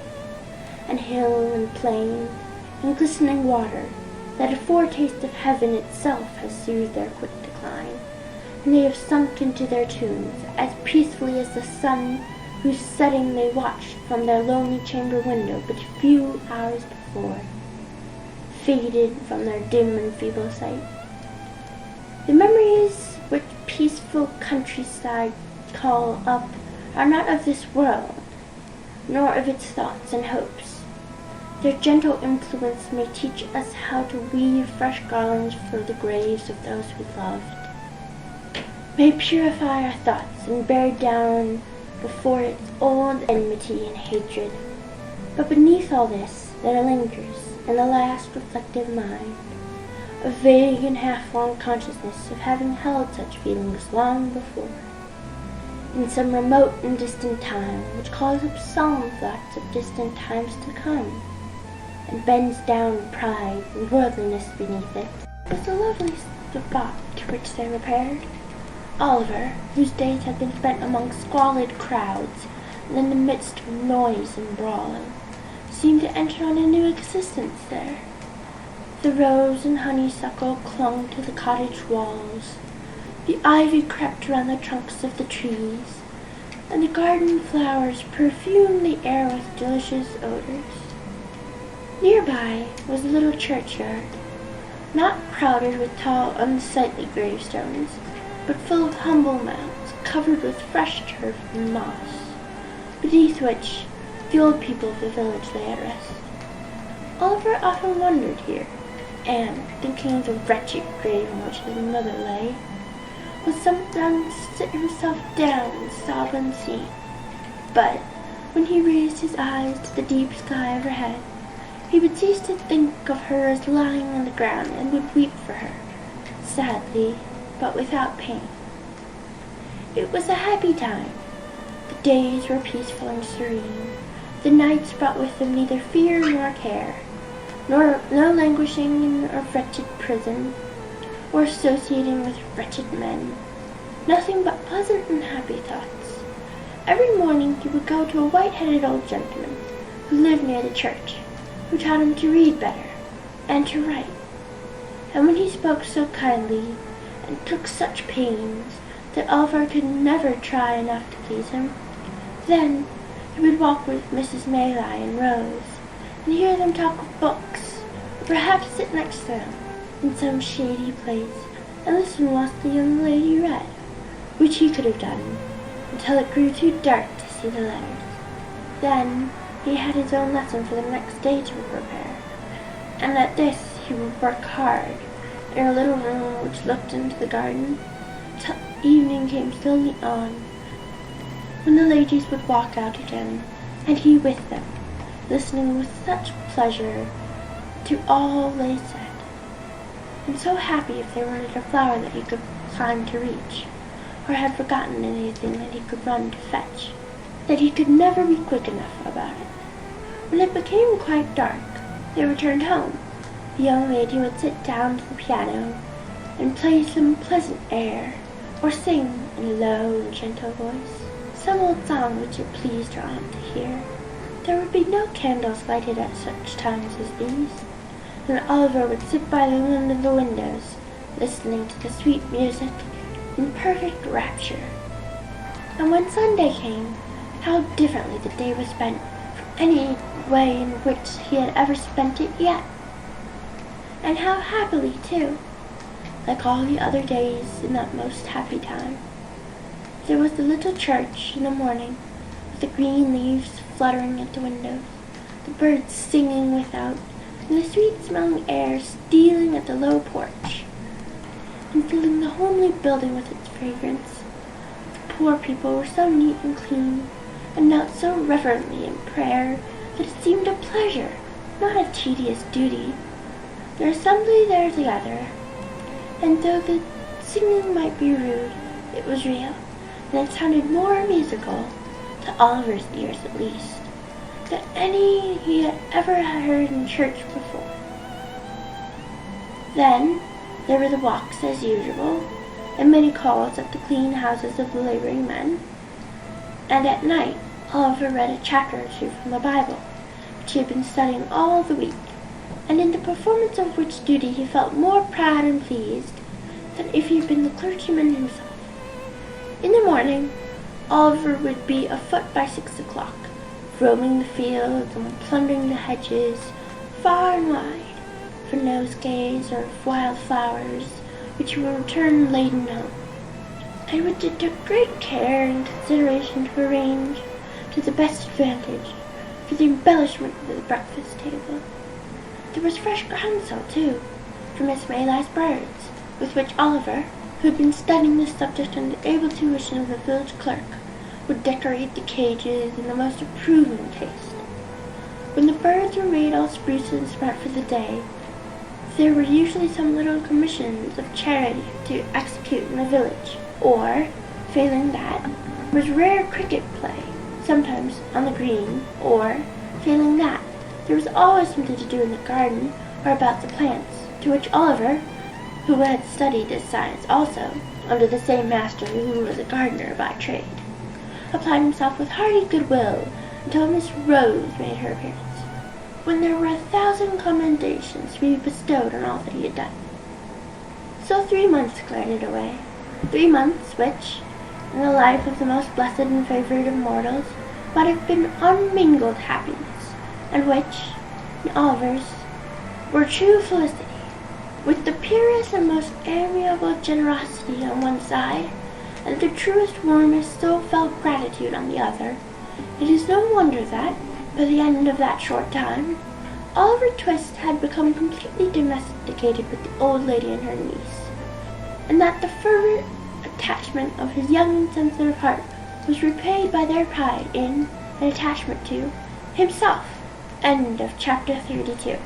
and hill and plain, and glistening water, that a foretaste of heaven itself has soothed their quick decline, and they have sunk into their tombs as peacefully as the sun whose setting they watched from their lonely chamber window but a few hours before, faded from their dim and feeble sight. The memories which peaceful countryside call up are not of this world, nor of its thoughts and hopes. Their gentle influence may teach us how to weave fresh garlands for the graves of those we loved, may purify our thoughts and bear down before its old enmity and hatred. But beneath all this there lingers, in the last reflective mind, a vague and half-formed consciousness of having held such feelings long before, in some remote and distant time, which calls up solemn thoughts of distant times to come, and bends down pride and worldliness beneath it. It was a lovely spot to which they repaired. Oliver, whose days had been spent among squalid crowds and in the midst of noise and brawling, seemed to enter on a new existence there. The rose and honeysuckle clung to the cottage walls, the ivy crept around the trunks of the trees, and the garden flowers perfumed the air with delicious odors. Nearby was a little churchyard, not crowded with tall, unsightly gravestones, but full of humble mounds covered with fresh turf and moss, beneath which the old people of the village lay at rest. Oliver often wandered here, and, thinking of the wretched grave in which his mother lay, would sometimes sit himself down and sob unseen. But when he raised his eyes to the deep sky overhead, he would cease to think of her as lying on the ground, and would weep for her, sadly, but without pain. It was a happy time. The days were peaceful and serene. The nights brought with them neither fear nor care, no languishing in a wretched prison, or associating with wretched men. Nothing but pleasant and happy thoughts. Every morning he would go to a white-headed old gentleman who lived near the church, who taught him to read better and to write. And when he spoke so kindly and took such pains that Oliver could never try enough to please him, then he would walk with Mrs. Maylie and Rose, and hear them talk of books, or perhaps sit next to them in some shady place and listen whilst the young lady read, which he could have done, until it grew too dark to see the letters. Then he had his own lesson for the next day to prepare, and at this he would work hard in a little room which looked into the garden, till evening came slowly on, when the ladies would walk out again, and he with them, listening with such pleasure to all they said, and so happy if they wanted a flower that he could climb to reach, or had forgotten anything that he could run to fetch, that he could never be quick enough about it. When it became quite dark, they returned home. The young lady would sit down to the piano and play some pleasant air, or sing in a low and gentle voice some old song which it pleased her aunt to hear. There would be no candles lighted at such times as these, and Oliver would sit by the one of the windows, listening to the sweet music in perfect rapture. And when Sunday came, how differently the day was spent from any way in which he had ever spent it yet, and how happily too, like all the other days in that most happy time. There was the little church in the morning, with the green leaves fluttering at the windows, the birds singing without, and the sweet-smelling air stealing at the low porch, and filling the homely building with its fragrance. The poor people were so neat and clean, and knelt so reverently in prayer, that it seemed a pleasure, not a tedious duty. Their assembly there together, and though the singing might be rude, it was real, and it sounded more musical, to Oliver's ears at least, than any he had ever heard in church before. Then there were the walks as usual, and many calls at the clean houses of the labouring men, and at night Oliver read a chapter or two from the Bible, which he had been studying all the week, and in the performance of which duty he felt more proud and pleased than if he had been the clergyman himself. In the morning Oliver would be afoot by 6 o'clock, roaming the fields and plundering the hedges far and wide for nosegays or wild flowers, which he would return laden home, and which it took great care and consideration to arrange to the best advantage for the embellishment of the breakfast table. There was fresh groundsel, too, for Miss Maylies' birds, with which Oliver, who had been studying this subject under the able tuition of the village clerk, would decorate the cages in the most approving taste. When the birds were made all spruce and smart for the day, there were usually some little commissions of charity to execute in the village, or, failing that, was rare cricket play, sometimes on the green, or, failing that, there was always something to do in the garden or about the plants, to which Oliver, who had studied this science also, under the same master who was a gardener by trade, applied himself with hearty goodwill until Miss Rose made her appearance, when there were 1,000 commendations to be bestowed on all that he had done. So 3 months glided away, 3 months which, in the life of the most blessed and favoured of mortals, might have been unmingled happiness, and which, in Oliver's, were true felicity, with the purest and most amiable generosity on one side, and the truest, warmest, so-felt gratitude on the other. It is no wonder that, by the end of that short time, Oliver Twist had become completely domesticated with the old lady and her niece, and that the fervent attachment of his young and sensitive heart was repaid by their pride in and attachment to himself. End of chapter 32.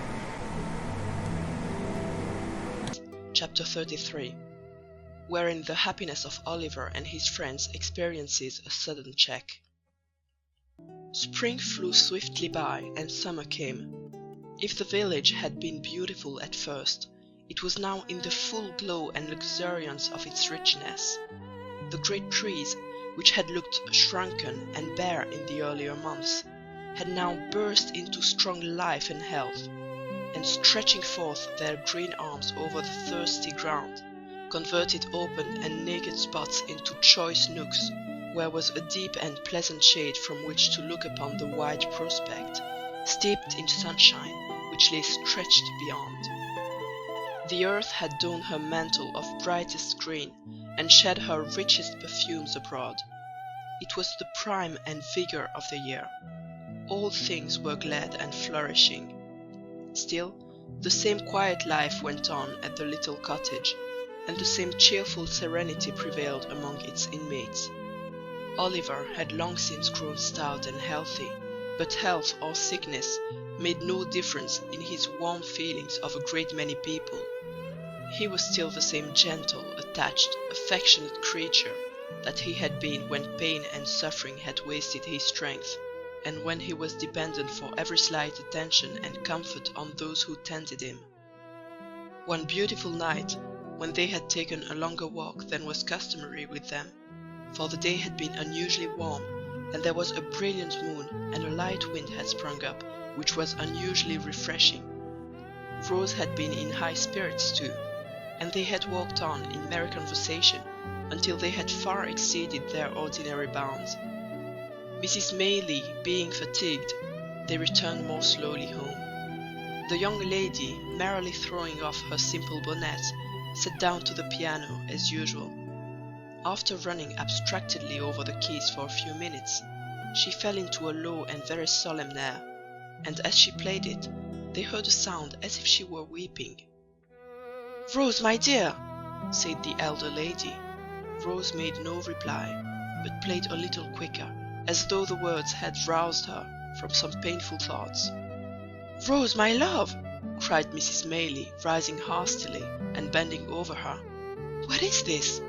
Chapter 33, wherein the happiness of Oliver and his friends experiences a sudden check. Spring flew swiftly by, and summer came. If the village had been beautiful at first, it was now in the full glow and luxuriance of its richness. The great trees, which had looked shrunken and bare in the earlier months, had now burst into strong life and health, and stretching forth their green arms over the thirsty ground, converted open and naked spots into choice nooks, where was a deep and pleasant shade from which to look upon the wide prospect, steeped in sunshine, which lay stretched beyond. The earth had donned her mantle of brightest green, and shed her richest perfumes abroad. It was the prime and vigour of the year. All things were glad and flourishing. Still, the same quiet life went on at the little cottage, and the same cheerful serenity prevailed among its inmates. Oliver had long since grown stout and healthy, but health or sickness made no difference in his warm feelings of a great many people. He was still the same gentle, attached, affectionate creature that he had been when pain and suffering had wasted his strength, and when he was dependent for every slight attention and comfort on those who tended him. One beautiful night, when they had taken a longer walk than was customary with them, for the day had been unusually warm, and there was a brilliant moon, and a light wind had sprung up, which was unusually refreshing. Rose had been in high spirits too, and they had walked on in merry conversation until they had far exceeded their ordinary bounds. Mrs. Maylie being fatigued, they returned more slowly home. The young lady, merrily throwing off her simple bonnet, sat down to the piano as usual. After running abstractedly over the keys for a few minutes, she fell into a low and very solemn air, and as she played it, they heard a sound as if she were weeping. "Rose, my dear," said the elder lady. Rose made no reply, but played a little quicker, as though the words had roused her from some painful thoughts. "Rose, my love, cried Mrs. Maylie, rising hastily and bending over her. "What is this?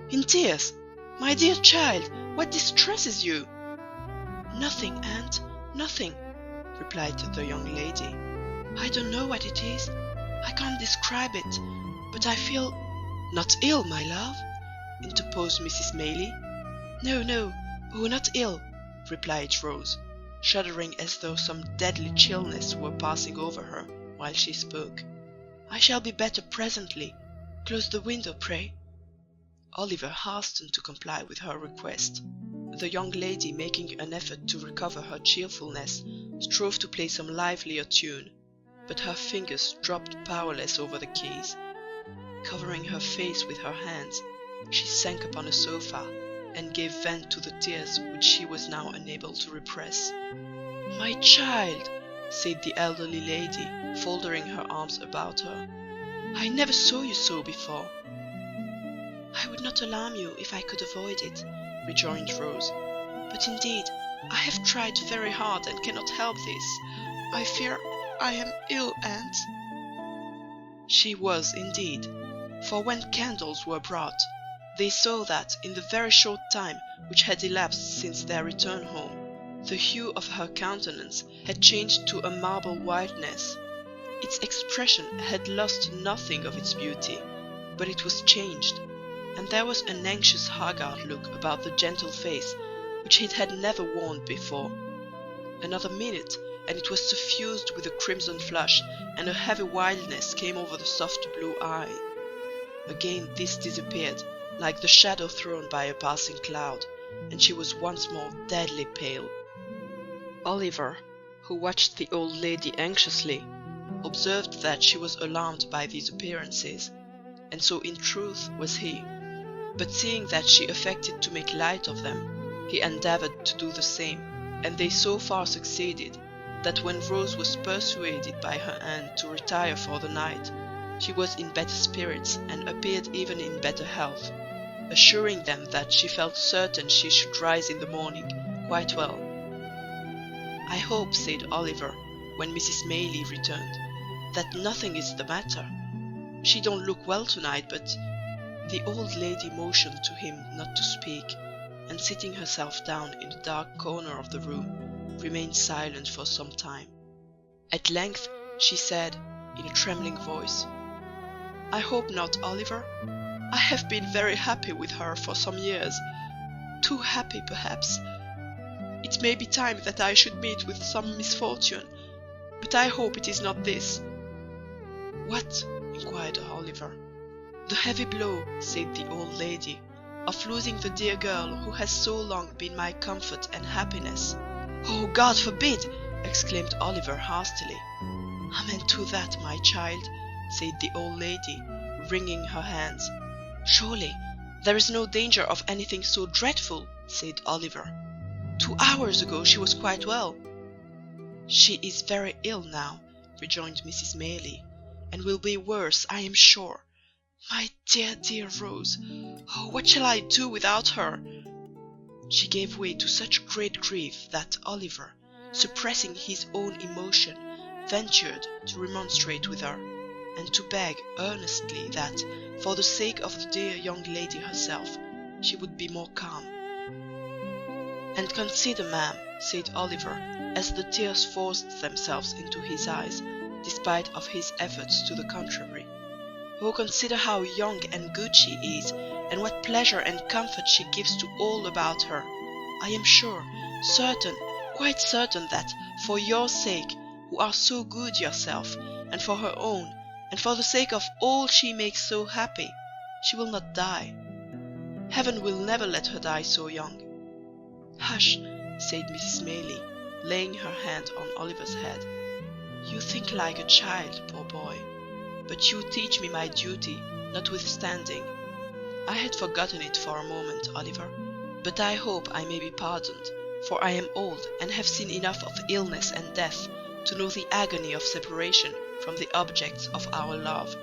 In tears! My dear child, what distresses you?" "Nothing, aunt, nothing," replied the young lady. "I don't know what it is. I can't describe it, but I feel—" "Not ill, my love?" interposed Mrs. Maylie. "No, no, oh, not ill," replied Rose, shuddering as though some deadly chillness were passing over her while she spoke. "I shall be better presently. Close the window, pray." Oliver hastened to comply with her request. The young lady, making an effort to recover her cheerfulness, strove to play some livelier tune, but her fingers dropped powerless over the keys. Covering her face with her hands, she sank upon a sofa and gave vent to the tears which she was now unable to repress. "My child," said the elderly lady, folding her arms about her, "I never saw you so before." "I would not alarm you if I could avoid it," rejoined Rose, "but indeed I have tried very hard and cannot help this. I fear I am ill, aunt." She was indeed, for when candles were brought, they saw that in the very short time which had elapsed since their return home, the hue of her countenance had changed to a marble whiteness. Its expression had lost nothing of its beauty, but it was changed, and there was an anxious haggard look about the gentle face which it had never worn before. Another minute, and it was suffused with a crimson flush, and a heavy wildness came over the soft blue eye. Again this disappeared, like the shadow thrown by a passing cloud, and she was once more deadly pale. Oliver, who watched the old lady anxiously, observed that she was alarmed by these appearances, and so in truth was he. But seeing that she affected to make light of them, he endeavoured to do the same, and they so far succeeded that when Rose was persuaded by her aunt to retire for the night, she was in better spirits and appeared even in better health, assuring them that she felt certain she should rise in the morning quite well. "I hope," said Oliver, when Mrs. Maylie returned, "that nothing is the matter. She don't look well tonight, but—" The old lady motioned to him not to speak, and sitting herself down in a dark corner of the room, remained silent for some time. At length she said, in a trembling voice, "I hope not, Oliver. I have been very happy with her for some years. Too happy, perhaps. It may be time that I should meet with some misfortune, but I hope it is not this." "What?" inquired Oliver. "The heavy blow," said the old lady, "of losing the dear girl who has so long been my comfort and happiness." "Oh, God forbid!" exclaimed Oliver hastily. "Amen to that, my child," said the old lady, wringing her hands. "Surely there is no danger of anything so dreadful," said Oliver. "2 hours ago she was quite well." "She is very ill now," rejoined Mrs. Maylie, "and will be worse, I am sure. My dear, dear Rose! Oh, what shall I do without her?" She gave way to such great grief that Oliver, suppressing his own emotion, ventured to remonstrate with her, and to beg earnestly that, for the sake of the dear young lady herself, she would be more calm. "And consider, ma'am," said Oliver, as the tears forced themselves into his eyes, despite of his efforts to the contrary. "Oh, consider how young and good she is, and what pleasure and comfort she gives to all about her. I am sure, certain, quite certain that, for your sake, who are so good yourself, and for her own, and for the sake of all she makes so happy, she will not die. Heaven will never let her die so young." "Hush," said Mrs. Maylie, laying her hand on Oliver's head. "You think like a child, poor boy, but you teach me my duty, notwithstanding. I had forgotten it for a moment, Oliver, but I hope I may be pardoned, for I am old and have seen enough of illness and death to know the agony of separation from the objects of our love.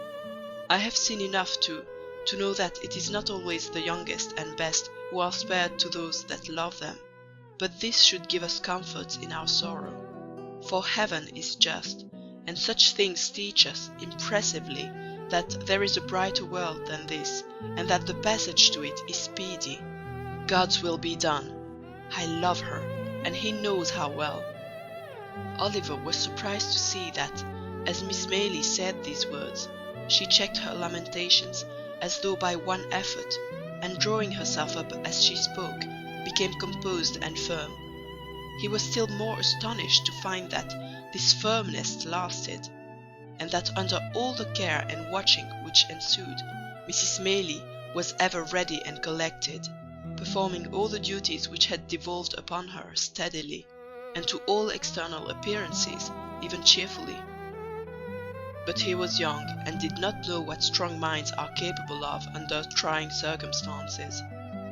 I have seen enough, too, to know that it is not always the youngest and best who are spared to those that love them, but this should give us comfort in our sorrow. For heaven is just, and such things teach us impressively that there is a brighter world than this, and that the passage to it is speedy. God's will be done. I love her, and he knows how well. Oliver was surprised to see that, as Miss Maylie said these words, she checked her lamentations as though by one effort, and drawing herself up as she spoke, became composed and firm. He was still more astonished to find that this firmness lasted, and that under all the care and watching which ensued, Mrs. Maylie was ever ready and collected, performing all the duties which had devolved upon her steadily, and to all external appearances even cheerfully. But he was young, and did not know what strong minds are capable of under trying circumstances.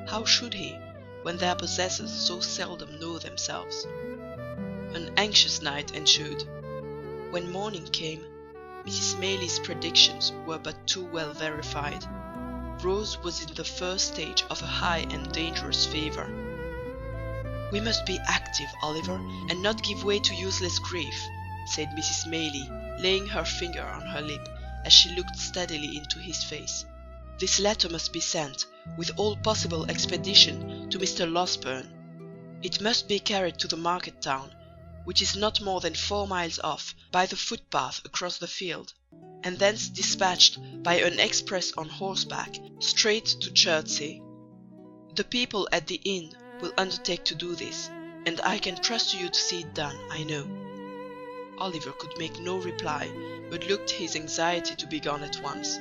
How should he, when their possessors so seldom know themselves? An anxious night ensued. When morning came, Mrs. Maylie's predictions were but too well verified. Rose was in the first stage of a high and dangerous fever. "We must be active, Oliver, and not give way to useless grief," said Mrs. Maylie, laying her finger on her lip as she looked steadily into his face. "This letter must be sent, with all possible expedition, to Mr. Losberne. It must be carried to the market town, which is not more than 4 miles off, by the footpath across the field, and thence dispatched by an express on horseback straight to Chertsey. The people at the inn will undertake to do this, and I can trust to you to see it done, I know." Oliver could make no reply, but looked his anxiety to be gone at once.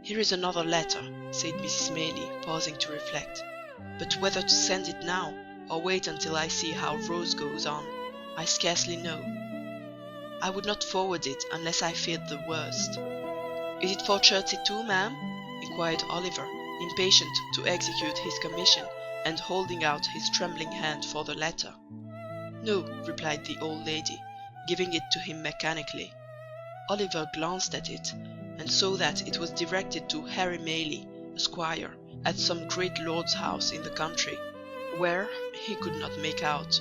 "Here is another letter," said Mrs. Maylie, pausing to reflect. "But whether to send it now, or wait until I see how Rose goes on, I scarcely know. I would not forward it unless I feared the worst." "Is it for Chertsey too, ma'am?" inquired Oliver, impatient to execute his commission, and holding out his trembling hand for the letter. "No," replied the old lady, giving it to him mechanically. Oliver glanced at it, and saw that it was directed to Harry Maylie, Esquire, at some great lord's house in the country, where he could not make out.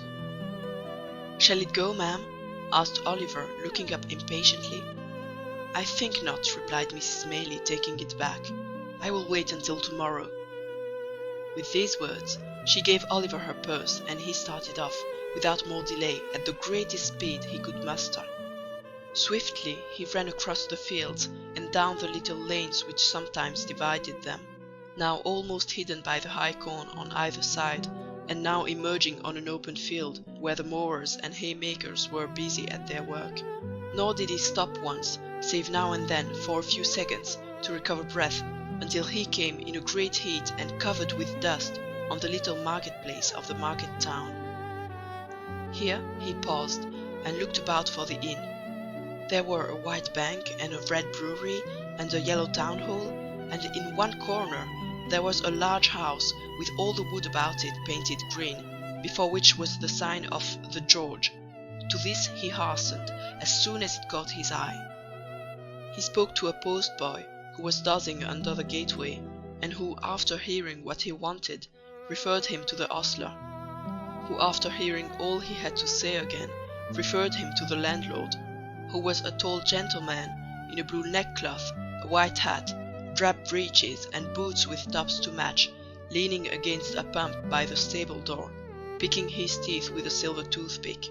"Shall it go, ma'am?" asked Oliver, looking up impatiently. "I think not," replied Mrs. Maylie, taking it back. "I will wait until tomorrow." With these words, she gave Oliver her purse, and he started off, without more delay, at the greatest speed he could muster. Swiftly he ran across the fields and down the little lanes which sometimes divided them, now almost hidden by the high corn on either side, and now emerging on an open field where the mowers and haymakers were busy at their work. Nor did he stop once, save now and then for a few seconds, to recover breath, until he came in a great heat and covered with dust on the little market-place of the market town. Here he paused and looked about for the inn. There were a white bank and a red brewery and a yellow town hall, and in one corner there was a large house with all the wood about it painted green, before which was the sign of the George. To this he hastened as soon as it caught his eye. He spoke to a post-boy who was dozing under the gateway, and who, after hearing what he wanted, referred him to the ostler, who, after hearing all he had to say again, referred him to the landlord, who was a tall gentleman in a blue neckcloth, a white hat, drab breeches, and boots with tops to match, leaning against a pump by the stable door, picking his teeth with a silver toothpick.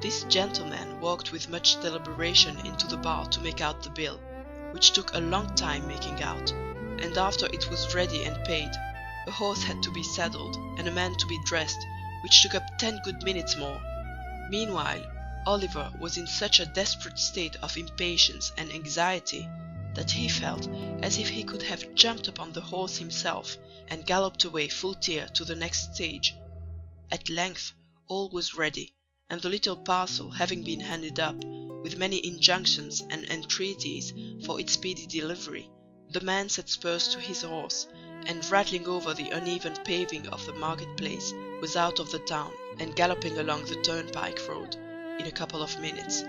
This gentleman walked with much deliberation into the bar to make out the bill, which took a long time making out, and after it was ready and paid, a horse had to be saddled and a man to be dressed, which took up 10 good minutes more. Meanwhile, Oliver was in such a desperate state of impatience and anxiety that he felt as if he could have jumped upon the horse himself and galloped away full tier to the next stage. At length all was ready, and the little parcel having been handed up, with many injunctions and entreaties for its speedy delivery, the man set spurs to his horse, and rattling over the uneven paving of the market-place, was out of the town and galloping along the turnpike road in a couple of minutes.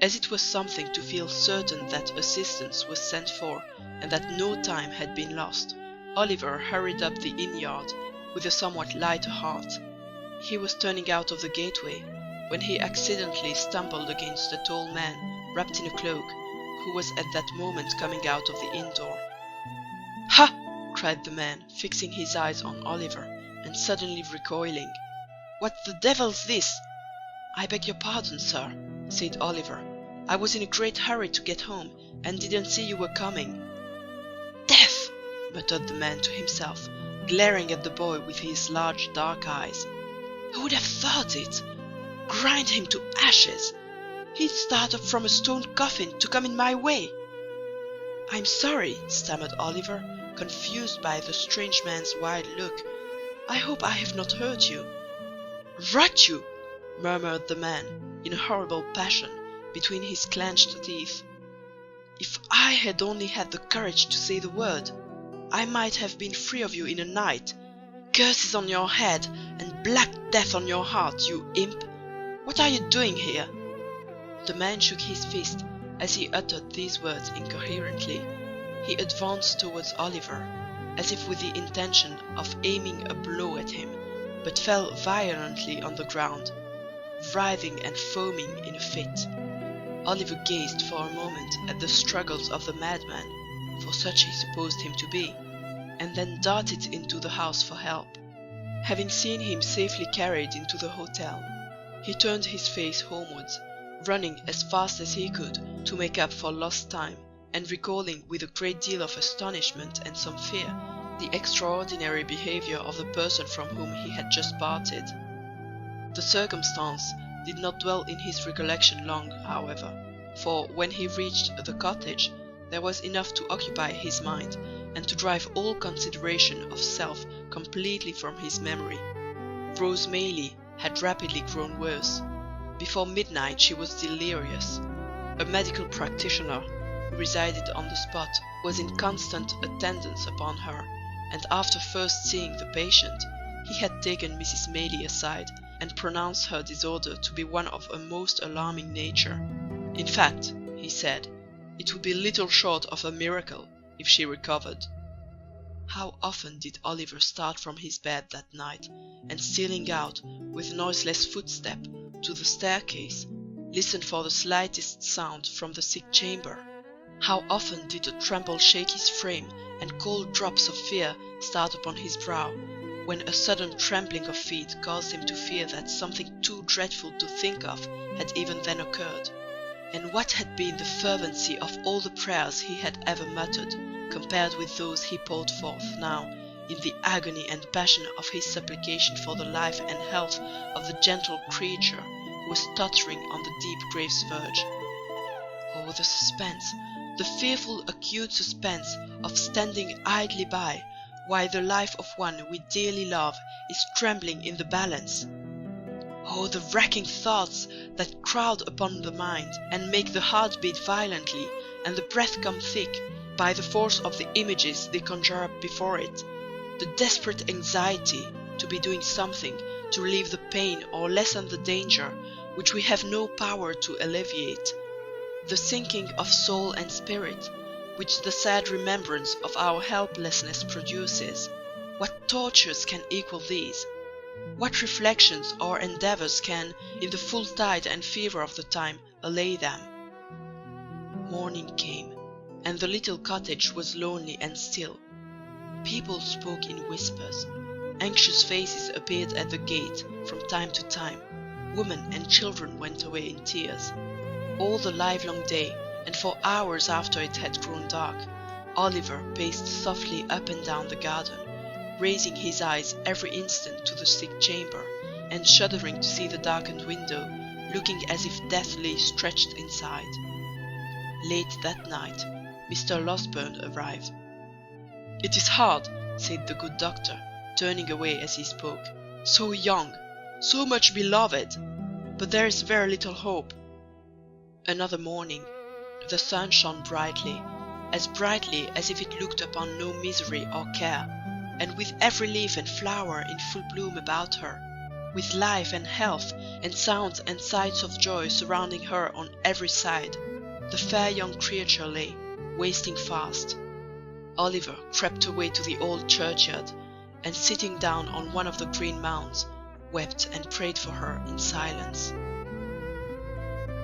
As it was something to feel certain that assistance was sent for, and that no time had been lost, Oliver hurried up the inn-yard with a somewhat lighter heart. He was turning out of the gateway, when he accidentally stumbled against a tall man wrapped in a cloak, who was at that moment coming out of the inn door. "Ha!" cried the man, fixing his eyes on Oliver, and suddenly recoiling. "What the devil's this?" "I beg your pardon, sir," said Oliver. "I was in a great hurry to get home, and didn't see you were coming." "Death!" muttered the man to himself, glaring at the boy with his large dark eyes. "Who would have thought it? Grind him to ashes! He'd start up from a stone coffin to come in my way." "I'm sorry," stammered Oliver, confused by the strange man's wild look. "I hope I have not hurt you." "Rot you!" murmured the man, in a horrible passion, between his clenched teeth. "If I had only had the courage to say the word, I might have been free of you in a night. Curses on your head, and black death on your heart, you imp! What are you doing here?" The man shook his fist as he uttered these words incoherently. He advanced towards Oliver, as if with the intention of aiming a blow at him, but fell violently on the ground, writhing and foaming in a fit. Oliver gazed for a moment at the struggles of the madman, for such he supposed him to be, and then darted into the house for help. Having seen him safely carried into the hotel, he turned his face homewards, running as fast as he could to make up for lost time, and recalling with a great deal of astonishment and some fear the extraordinary behavior of the person from whom he had just parted. The circumstance did not dwell in his recollection long, however, for when he reached the cottage there was enough to occupy his mind and to drive all consideration of self completely from his memory. Rose Maylie had rapidly grown worse. Before midnight she was delirious. A medical practitioner who resided on the spot was in constant attendance upon her, and after first seeing the patient, he had taken Mrs. Maylie aside and pronounced her disorder to be one of a most alarming nature. In fact, he said, it would be little short of a miracle if she recovered. How often did Oliver start from his bed that night, and stealing out with noiseless footstep to the staircase, listen for the slightest sound from the sick chamber. How often did a tremble shake his frame, and cold drops of fear start upon his brow, when a sudden trampling of feet caused him to fear that something too dreadful to think of had even then occurred. And what had been the fervency of all the prayers he had ever muttered, compared with those he poured forth now, in the agony and passion of his supplication for the life and health of the gentle creature who was tottering on the deep grave's verge? Oh, the suspense, the fearful acute suspense of standing idly by, while the life of one we dearly love is trembling in the balance! Oh, the racking thoughts that crowd upon the mind, and make the heart beat violently, and the breath come thick, by the force of the images they conjure up before it! The desperate anxiety to be doing something to relieve the pain or lessen the danger which we have no power to alleviate! The sinking of soul and spirit, which the sad remembrance of our helplessness produces, what tortures can equal these? What reflections or endeavours can, in the full tide and fever of the time, allay them? Morning came, and the little cottage was lonely and still. People spoke in whispers. Anxious faces appeared at the gate from time to time. Women and children went away in tears. All the livelong day, and for hours after it had grown dark, Oliver paced softly up and down the garden, raising his eyes every instant to the sick chamber, and shuddering to see the darkened window, looking as if death lay stretched inside. Late that night, Mr. Losberne arrived. "It is hard," said the good doctor, turning away as he spoke. "So young, so much beloved, but there is very little hope." Another morning. The sun shone brightly as if it looked upon no misery or care, and with every leaf and flower in full bloom about her, with life and health and sounds and sights of joy surrounding her on every side, the fair young creature lay, wasting fast. Oliver crept away to the old churchyard, and sitting down on one of the green mounds, wept and prayed for her in silence.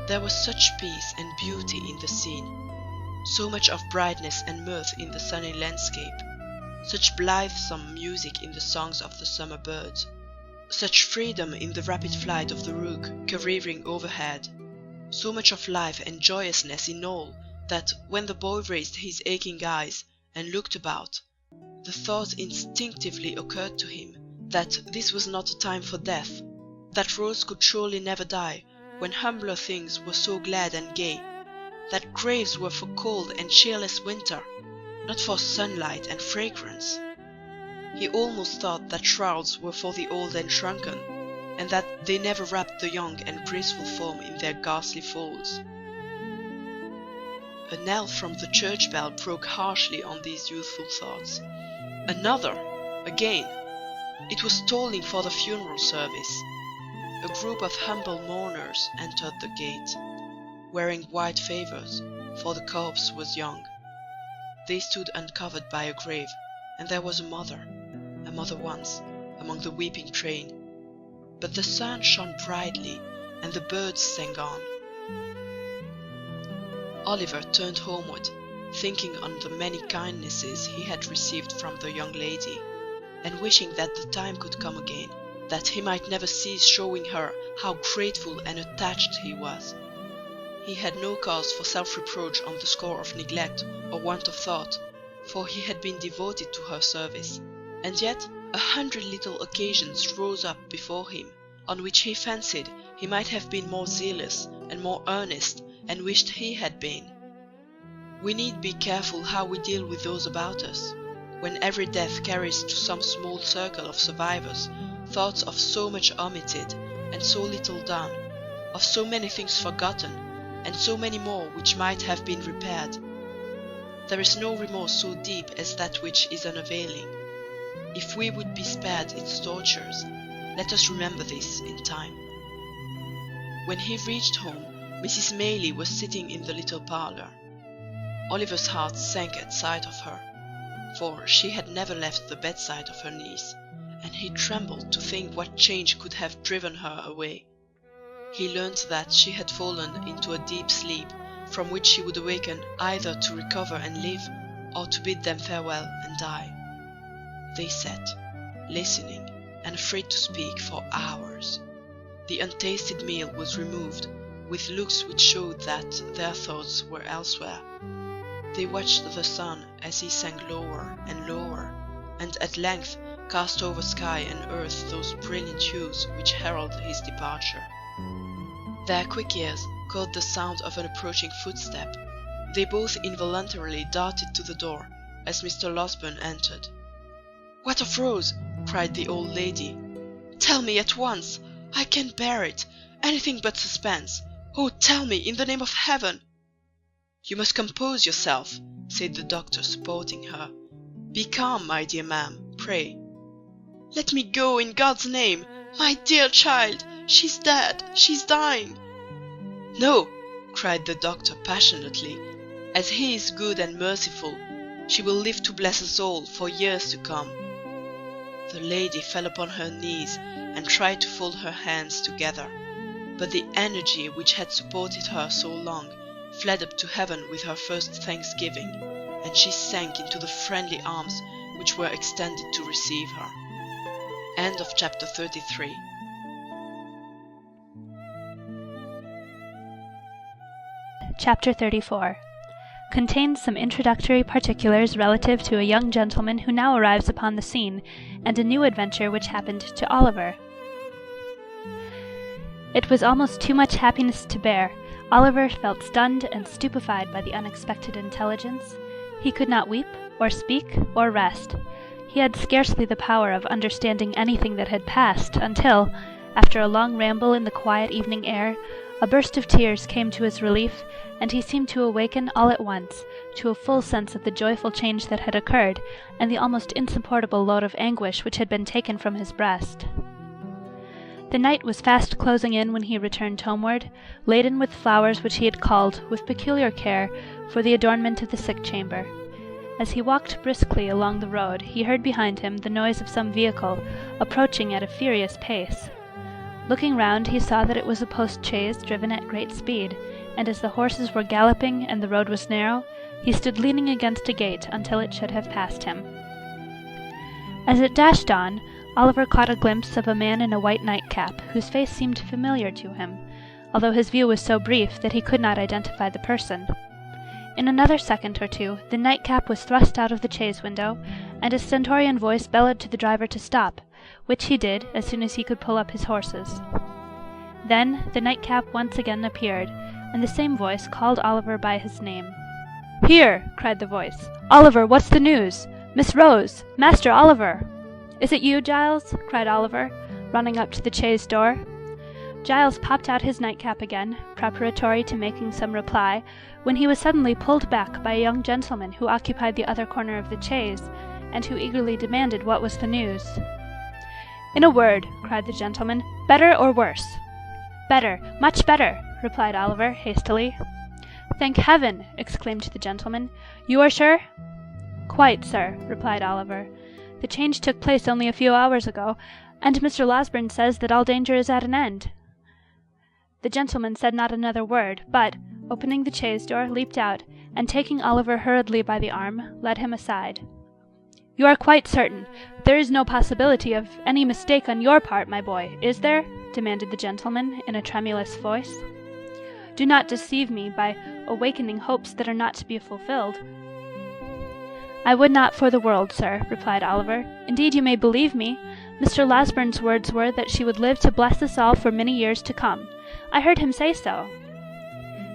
There was such peace and beauty in the scene, so much of brightness and mirth in the sunny landscape, such blithesome music in the songs of the summer birds, such freedom in the rapid flight of the rook careering overhead, so much of life and joyousness in all, that when the boy raised his aching eyes and looked about, the thought instinctively occurred to him that this was not a time for death, that Rose could surely never die when humbler things were so glad and gay, that graves were for cold and cheerless winter, not for sunlight and fragrance. He almost thought that shrouds were for the old and shrunken, and that they never wrapped the young and graceful form in their ghastly folds. A knell from the church bell broke harshly on these youthful thoughts. Another! Again! It was tolling for the funeral service. A group of humble mourners entered the gate, wearing white favours, for the corpse was young. They stood uncovered by a grave, and there was a mother once, among the weeping train. But the sun shone brightly, and the birds sang on. Oliver turned homeward, thinking on the many kindnesses he had received from the young lady, and wishing that the time could come again, that he might never cease showing her how grateful and attached he was. He had no cause for self-reproach on the score of neglect or want of thought, for he had been devoted to her service, and yet 100 little occasions rose up before him, on which he fancied he might have been more zealous and more earnest, and wished he had been. We need be careful how we deal with those about us, when every death carries to some small circle of survivors thoughts of so much omitted and so little done, of so many things forgotten, and so many more which might have been repaired. There is no remorse so deep as that which is unavailing. If we would be spared its tortures, let us remember this in time. When he reached home, Mrs. Maylie was sitting in the little parlour. Oliver's heart sank at sight of her, for she had never left the bedside of her niece, and he trembled to think what change could have driven her away. He learnt that she had fallen into a deep sleep, from which she would awaken either to recover and live, or to bid them farewell and die. They sat, listening, and afraid to speak for hours. The untasted meal was removed, with looks which showed that their thoughts were elsewhere. They watched the sun as he sank lower and lower, and at length cast over sky and earth those brilliant hues which herald his departure. Their quick ears caught the sound of an approaching footstep. They both involuntarily darted to the door as Mr. Losberne entered. "What of Rose?" cried the old lady. "Tell me at once! I can't bear it! Anything but suspense! Oh, tell me, in the name of heaven!" "You must compose yourself," said the doctor, supporting her. "Be calm, my dear ma'am, pray." "Let me go, in God's name! My dear child! She's dead! She's dying!" "No!" cried the doctor passionately. "As He is good and merciful, she will live to bless us all for years to come." The lady fell upon her knees and tried to fold her hands together, but the energy which had supported her so long fled up to heaven with her first thanksgiving, and she sank into the friendly arms which were extended to receive her. End of chapter 33. Chapter 34 contains some introductory particulars relative to a young gentleman who now arrives upon the scene, and a new adventure which happened to Oliver. It was almost too much happiness to bear. Oliver felt stunned and stupefied by the unexpected intelligence. He could not weep, or speak, or rest. He had scarcely the power of understanding anything that had passed, until, after a long ramble in the quiet evening air, a burst of tears came to his relief, and he seemed to awaken all at once to a full sense of the joyful change that had occurred, and the almost insupportable load of anguish which had been taken from his breast. The night was fast closing in when he returned homeward, laden with flowers which he had culled, with peculiar care, for the adornment of the sick chamber. As he walked briskly along the road, he heard behind him the noise of some vehicle, approaching at a furious pace. Looking round, he saw that it was a post-chaise driven at great speed, and as the horses were galloping and the road was narrow, he stood leaning against a gate until it should have passed him. As it dashed on, Oliver caught a glimpse of a man in a white nightcap, whose face seemed familiar to him, although his view was so brief that he could not identify the person. In another second or two, the nightcap was thrust out of the chaise window, and a stentorian voice bellowed to the driver to stop, which he did as soon as he could pull up his horses. Then the nightcap once again appeared, and the same voice called Oliver by his name. "Here!" cried the voice. "Oliver, what's the news? Miss Rose! Master Oliver!" "Is it you, Giles?" cried Oliver, running up to the chaise door. Giles popped out his nightcap again, preparatory to making some reply, when he was suddenly pulled back by a young gentleman who occupied the other corner of the chaise, and who eagerly demanded what was the news. "In a word," cried the gentleman, "better or worse?" "Better, much better," replied Oliver, hastily. "Thank heaven!" exclaimed the gentleman. "You are sure?" "Quite, sir," replied Oliver. "The change took place only a few hours ago, and Mr. Losberne says that all danger is at an end." The gentleman said not another word, but, opening the chaise door, leaped out, and taking Oliver hurriedly by the arm, led him aside. "You are quite certain? There is no possibility of any mistake on your part, my boy, is there?" demanded the gentleman, in a tremulous voice. "Do not deceive me by awakening hopes that are not to be fulfilled." "I would not for the world, sir," replied Oliver. "Indeed, you may believe me. Mr. Losberne's words were that she would live to bless us all for many years to come. I heard him say so."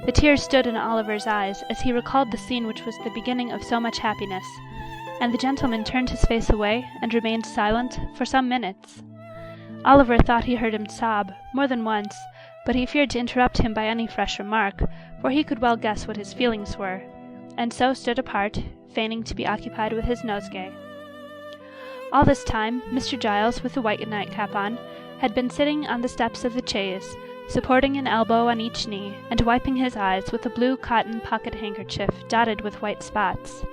The tears stood in Oliver's eyes as he recalled the scene which was the beginning of so much happiness, and the gentleman turned his face away and remained silent for some minutes. Oliver thought he heard him sob, more than once, but he feared to interrupt him by any fresh remark, for he could well guess what his feelings were, and so stood apart, feigning to be occupied with his nosegay. All this time, Mr. Giles, with the white nightcap on, had been sitting on the steps of the chaise, supporting an elbow on each knee, and wiping his eyes with a blue cotton pocket-handkerchief dotted with white spots.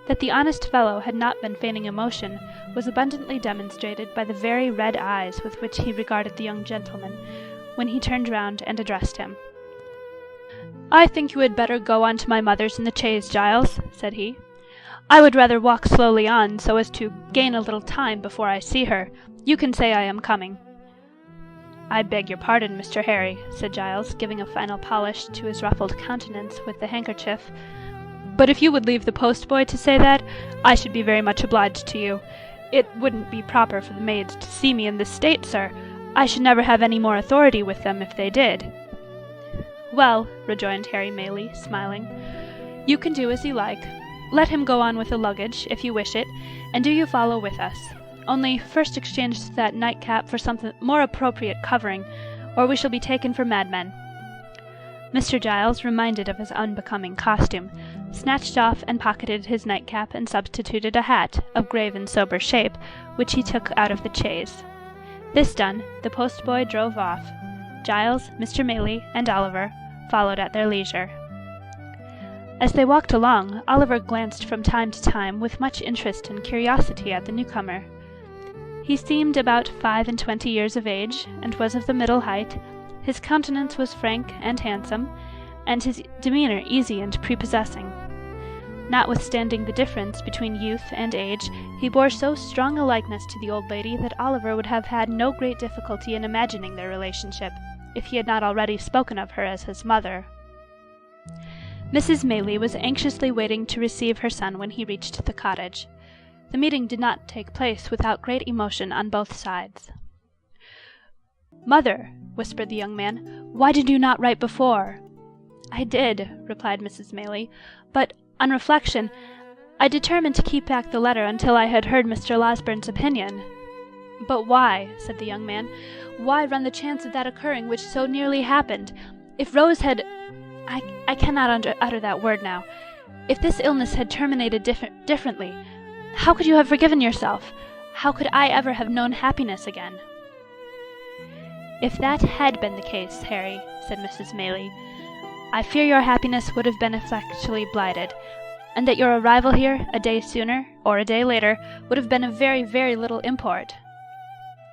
That the honest fellow had not been feigning emotion was abundantly demonstrated by the very red eyes with which he regarded the young gentleman, when he turned round and addressed him. "I think you had better go on to my mother's in the chaise, Giles," said he. "I would rather walk slowly on, so as to gain a little time before I see her. You can say I am coming." "I beg your pardon, Mr. Harry," said Giles, giving a final polish to his ruffled countenance with the handkerchief, "but if you would leave the post-boy to say that, I should be very much obliged to you. It wouldn't be proper for the maids to see me in this state, sir. I should never have any more authority with them if they did." "Well," rejoined Harry Maylie, smiling, "you can do as you like. Let him go on with the luggage, if you wish it, and do you follow with us. Only first exchange that nightcap for something more appropriate covering, or we shall be taken for madmen." Mr. Giles, reminded of his unbecoming costume, snatched off and pocketed his nightcap and substituted a hat, of grave and sober shape, which he took out of the chaise. This done, the post-boy drove off. Giles, Mr. Maylie, and Oliver followed at their leisure. As they walked along, Oliver glanced from time to time with much interest and curiosity at the newcomer. He seemed about 25 years of age, and was of the middle height. His countenance was frank and handsome, and his demeanour easy and prepossessing. Notwithstanding the difference between youth and age, he bore so strong a likeness to the old lady that Oliver would have had no great difficulty in imagining their relationship, if he had not already spoken of her as his mother. Mrs. Maylie was anxiously waiting to receive her son when he reached the cottage. The meeting did not take place without great emotion on both sides. "Mother," whispered the young man, "why did you not write before?" "I did," replied Mrs. Maylie, "but, on reflection, I determined to keep back the letter until I had heard Mr. Losberne's opinion." "But why?" said the young man. "Why run the chance of that occurring which so nearly happened? If Rose had— I cannot utter that word now. If this illness had terminated differently, how could you have forgiven yourself? How could I ever have known happiness again?" "If that had been the case, Harry," said Mrs. Maylie, "I fear your happiness would have been effectually blighted, and that your arrival here, a day sooner, or a day later, would have been of very, very little import."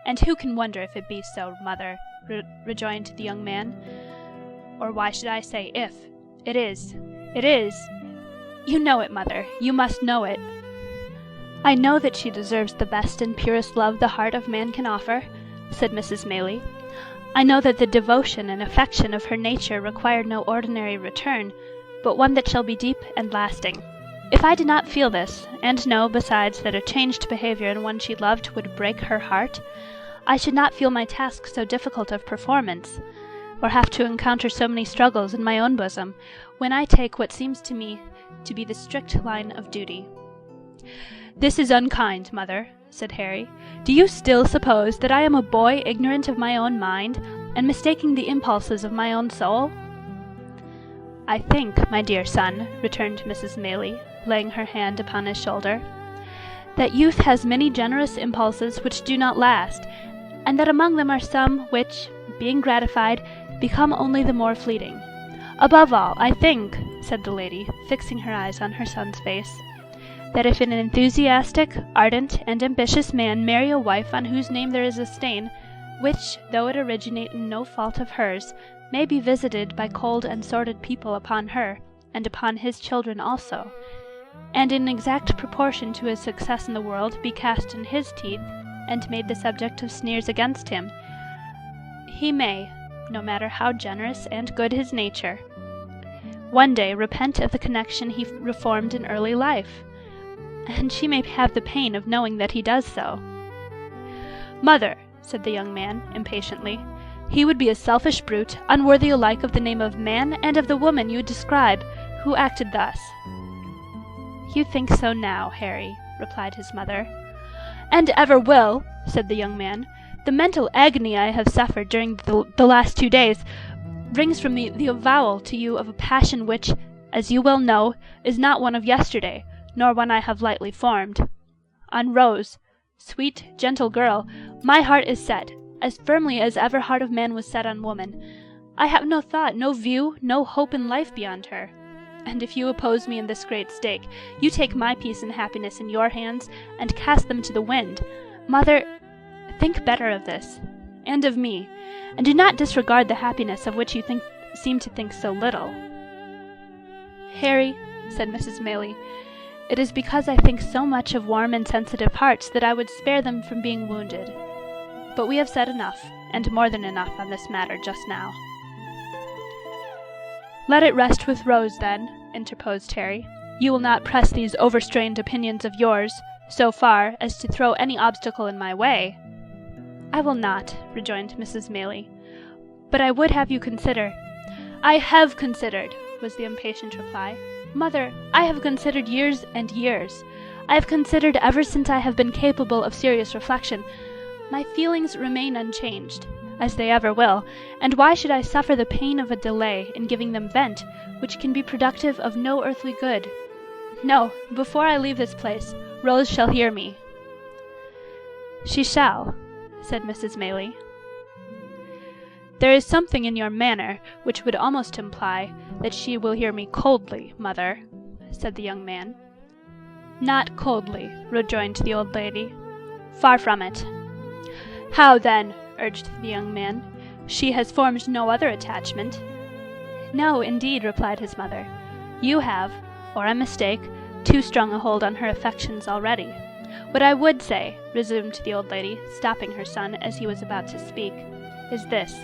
"And who can wonder if it be so, mother?" rejoined the young man. Or why should I say if? It is. It is. You know it, mother. You must know it. I know that she deserves the best and purest love the heart of man can offer, said Mrs. Maylie. I know that the devotion and affection of her nature require no ordinary return, but one that shall be deep and lasting. If I did not feel this, and know, besides, that a changed behavior in one she loved would break her heart, I should not feel my task so difficult of performance, or have to encounter so many struggles in my own bosom, when I take what seems to me to be the strict line of duty. This is unkind, mother, said Harry. Do you still suppose that I am a boy ignorant of my own mind, and mistaking the impulses of my own soul? I think, my dear son, returned Mrs. Maylie, laying her hand upon his shoulder, that youth has many generous impulses which do not last, and that among them are some which, being gratified, become only the more fleeting. Above all, I think, said the lady, fixing her eyes on her son's face, that if an enthusiastic, ardent, and ambitious man marry a wife on whose name there is a stain, which, though it originate in no fault of hers, may be visited by cold and sordid people upon her, and upon his children also, and in exact proportion to his success in the world be cast in his teeth, and made the subject of sneers against him, he may, no matter how generous and good his nature, one day repent of the connection he reformed in early life, and she may have the pain of knowing that he does so. Mother, said the young man, impatiently, he would be a selfish brute, unworthy alike of the name of man and of the woman you describe, who acted thus. You think so now, Harry, replied his mother. And ever will, said the young man. The mental agony I have suffered during the last 2 days brings from me the avowal to you of a passion which, as you well know, is not one of yesterday, nor one I have lightly formed. On Rose, sweet, gentle girl, my heart is set, as firmly as ever heart of man was set on woman. I have no thought, no view, no hope in life beyond her. And if you oppose me in this great stake, you take my peace and happiness in your hands, and cast them to the wind. Mother, think better of this, and of me, and do not disregard the happiness of which you seem to think so little. Harry, said Mrs. Maylie, it is because I think so much of warm and sensitive hearts that I would spare them from being wounded. But we have said enough, and more than enough on this matter just now. Let it rest with Rose, then, interposed Harry. You will not press these overstrained opinions of yours so far as to throw any obstacle in my way. I will not, rejoined Mrs. Maylie. But I would have you consider. I have considered, was the impatient reply. Mother, I have considered years and years. I have considered ever since I have been capable of serious reflection. My feelings remain unchanged, as they ever will, and why should I suffer the pain of a delay in giving them vent, which can be productive of no earthly good? No, before I leave this place, Rose shall hear me. She shall, said Mrs. Maylie. There is something in your manner which would almost imply that she will hear me coldly, mother, said the young man. Not coldly, rejoined the old lady. Far from it. How then? Urged the young man. She has formed no other attachment. No, indeed, replied his mother. You have, or I mistake, too strong a hold on her affections already. What I would say, resumed the old lady, stopping her son as he was about to speak, is this.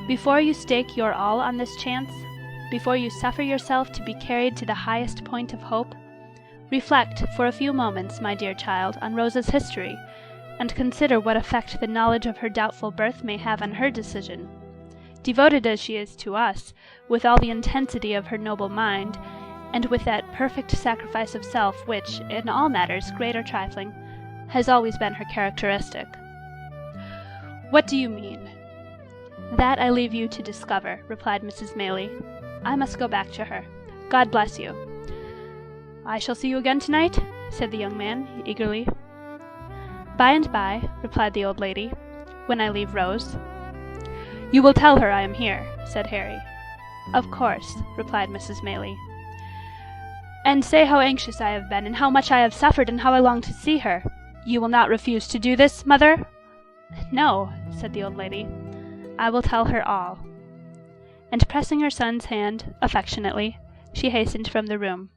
Before you stake your all on this chance, before you suffer yourself to be carried to the highest point of hope, reflect for a few moments, my dear child, on Rose's history, and consider what effect the knowledge of her doubtful birth may have on her decision. Devoted as she is to us, with all the intensity of her noble mind, and with that perfect sacrifice of self which, in all matters, great or trifling, has always been her characteristic. What do you mean? That I leave you to discover, replied Mrs. Maylie. I must go back to her. God bless you. I shall see you again tonight, said the young man, eagerly. By and by, replied the old lady, when I leave Rose. You will tell her I am here, said Harry. Of course, replied Mrs. Maylie. And say how anxious I have been, and how much I have suffered, and how I long to see her. You will not refuse to do this, mother? No, said the old lady. I will tell her all." And pressing her son's hand affectionately, she hastened from the room.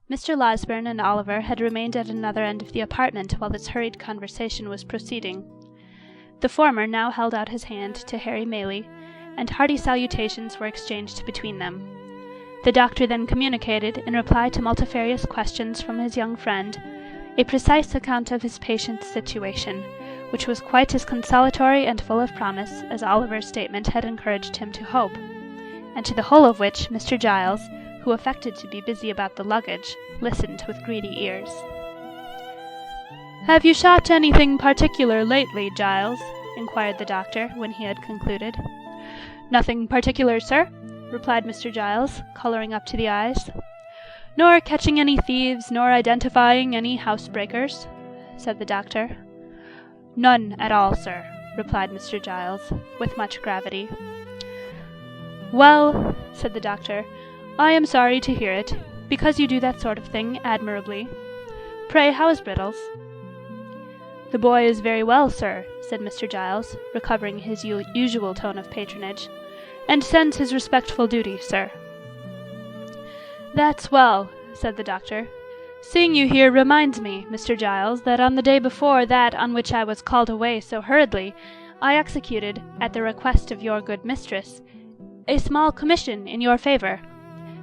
Mr. Losberne and Oliver had remained at another end of the apartment while this hurried conversation was proceeding. The former now held out his hand to Harry Maylie, and hearty salutations were exchanged between them. The doctor then communicated, in reply to multifarious questions from his young friend, a precise account of his patient's situation, which was quite as consolatory and full of promise as Oliver's statement had encouraged him to hope, and to the whole of which Mr. Giles, who affected to be busy about the luggage, listened with greedy ears. "Have you shot anything particular lately, Giles?" inquired the doctor, when he had concluded. "Nothing particular, sir," replied Mr. Giles, colouring up to the eyes. "Nor catching any thieves, nor identifying any housebreakers?" said the doctor. "None at all, sir," replied Mr. Giles, with much gravity. "Well," said the doctor, "I am sorry to hear it, because you do that sort of thing admirably. Pray, how is Brittles?" "The boy is very well, sir," said Mr. Giles, recovering his usual tone of patronage, "and sends his respectful duty, sir." "That's well," said the doctor. "Seeing you here reminds me, Mr. Giles, that on the day before that on which I was called away so hurriedly, I executed, at the request of your good mistress, a small commission in your favour.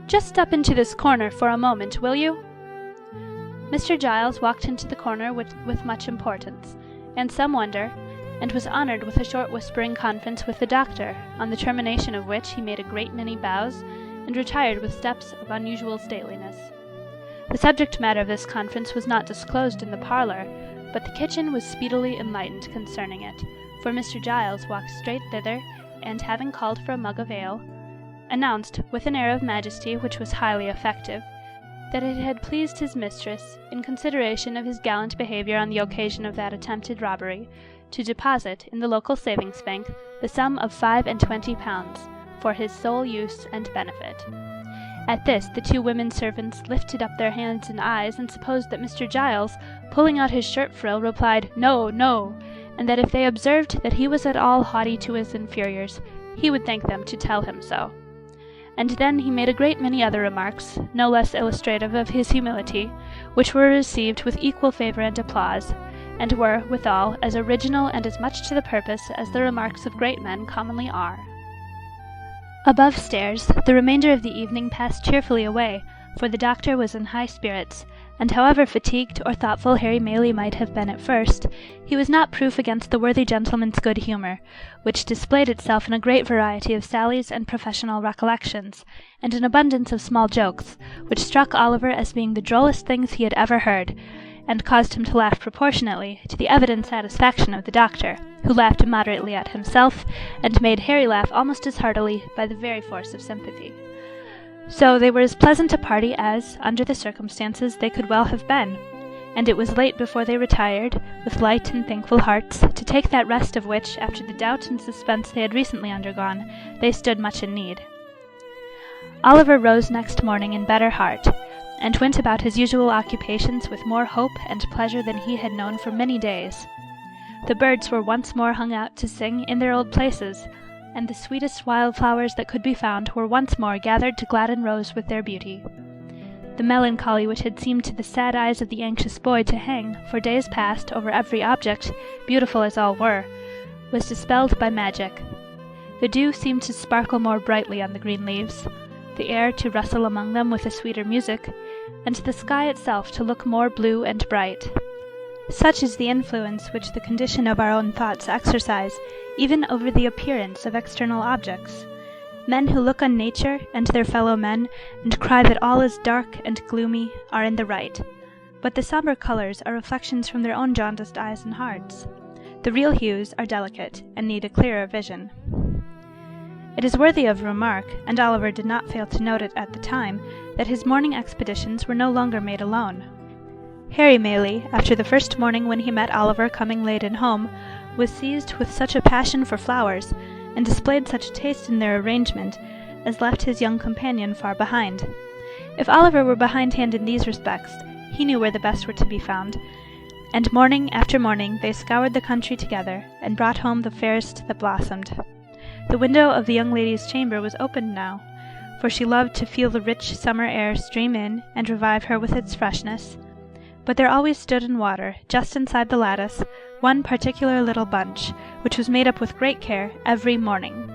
Just step into this corner for a moment, will you?" Mr. Giles walked into the corner with much importance, and some wonder, and was honoured with a short whispering conference with the doctor, on the termination of which he made a great many bows, and retired with steps of unusual stateliness. The subject matter of this conference was not disclosed in the parlour, but the kitchen was speedily enlightened concerning it, for Mr. Giles walked straight thither, and having called for a mug of ale, announced, with an air of majesty which was highly effective, that it had pleased his mistress, in consideration of his gallant behaviour on the occasion of that attempted robbery, to deposit in the local savings bank the sum of £25 for his sole use and benefit. At this the two women servants lifted up their hands and eyes, and supposed that Mr. Giles, pulling out his shirt frill, replied, "No, no," and that if they observed that he was at all haughty to his inferiors, he would thank them to tell him so. And then he made a great many other remarks, no less illustrative of his humility, which were received with equal favour and applause, and were, withal, as original and as much to the purpose as the remarks of great men commonly are. Above stairs, the remainder of the evening passed cheerfully away, for the doctor was in high spirits, and however fatigued or thoughtful Harry Maylie might have been at first, he was not proof against the worthy gentleman's good humour, which displayed itself in a great variety of sallies and professional recollections, and an abundance of small jokes, which struck Oliver as being the drollest things he had ever heard, and caused him to laugh proportionately, to the evident satisfaction of the doctor, who laughed immoderately at himself, and made Harry laugh almost as heartily by the very force of sympathy. So they were as pleasant a party as, under the circumstances, they could well have been, and it was late before they retired, with light and thankful hearts, to take that rest of which, after the doubt and suspense they had recently undergone, they stood much in need. Oliver rose next morning in better heart, and went about his usual occupations with more hope and pleasure than he had known for many days. The birds were once more hung out to sing in their old places, and the sweetest wildflowers that could be found were once more gathered to gladden Rose with their beauty. The melancholy which had seemed to the sad eyes of the anxious boy to hang, for days past, over every object, beautiful as all were, was dispelled by magic. The dew seemed to sparkle more brightly on the green leaves, the air to rustle among them with a sweeter music, and the sky itself to look more blue and bright. Such is the influence which the condition of our own thoughts exercise even over the appearance of external objects. Men who look on nature and their fellow men, and cry that all is dark and gloomy, are in the right. But the sombre colours are reflections from their own jaundiced eyes and hearts. The real hues are delicate, and need a clearer vision. It is worthy of remark, and Oliver did not fail to note it at the time, that his morning expeditions were no longer made alone. Harry Maylie, after the first morning when he met Oliver coming laden home, was seized with such a passion for flowers, and displayed such taste in their arrangement, as left his young companion far behind. If Oliver were behindhand in these respects, he knew where the best were to be found, And morning after morning they scoured the country together, and brought home the fairest that blossomed. The window of the young lady's chamber was opened now, for she loved to feel the rich summer air stream in and revive her with its freshness. But there always stood in water, just inside the lattice, one particular little bunch, which was made up with great care every morning.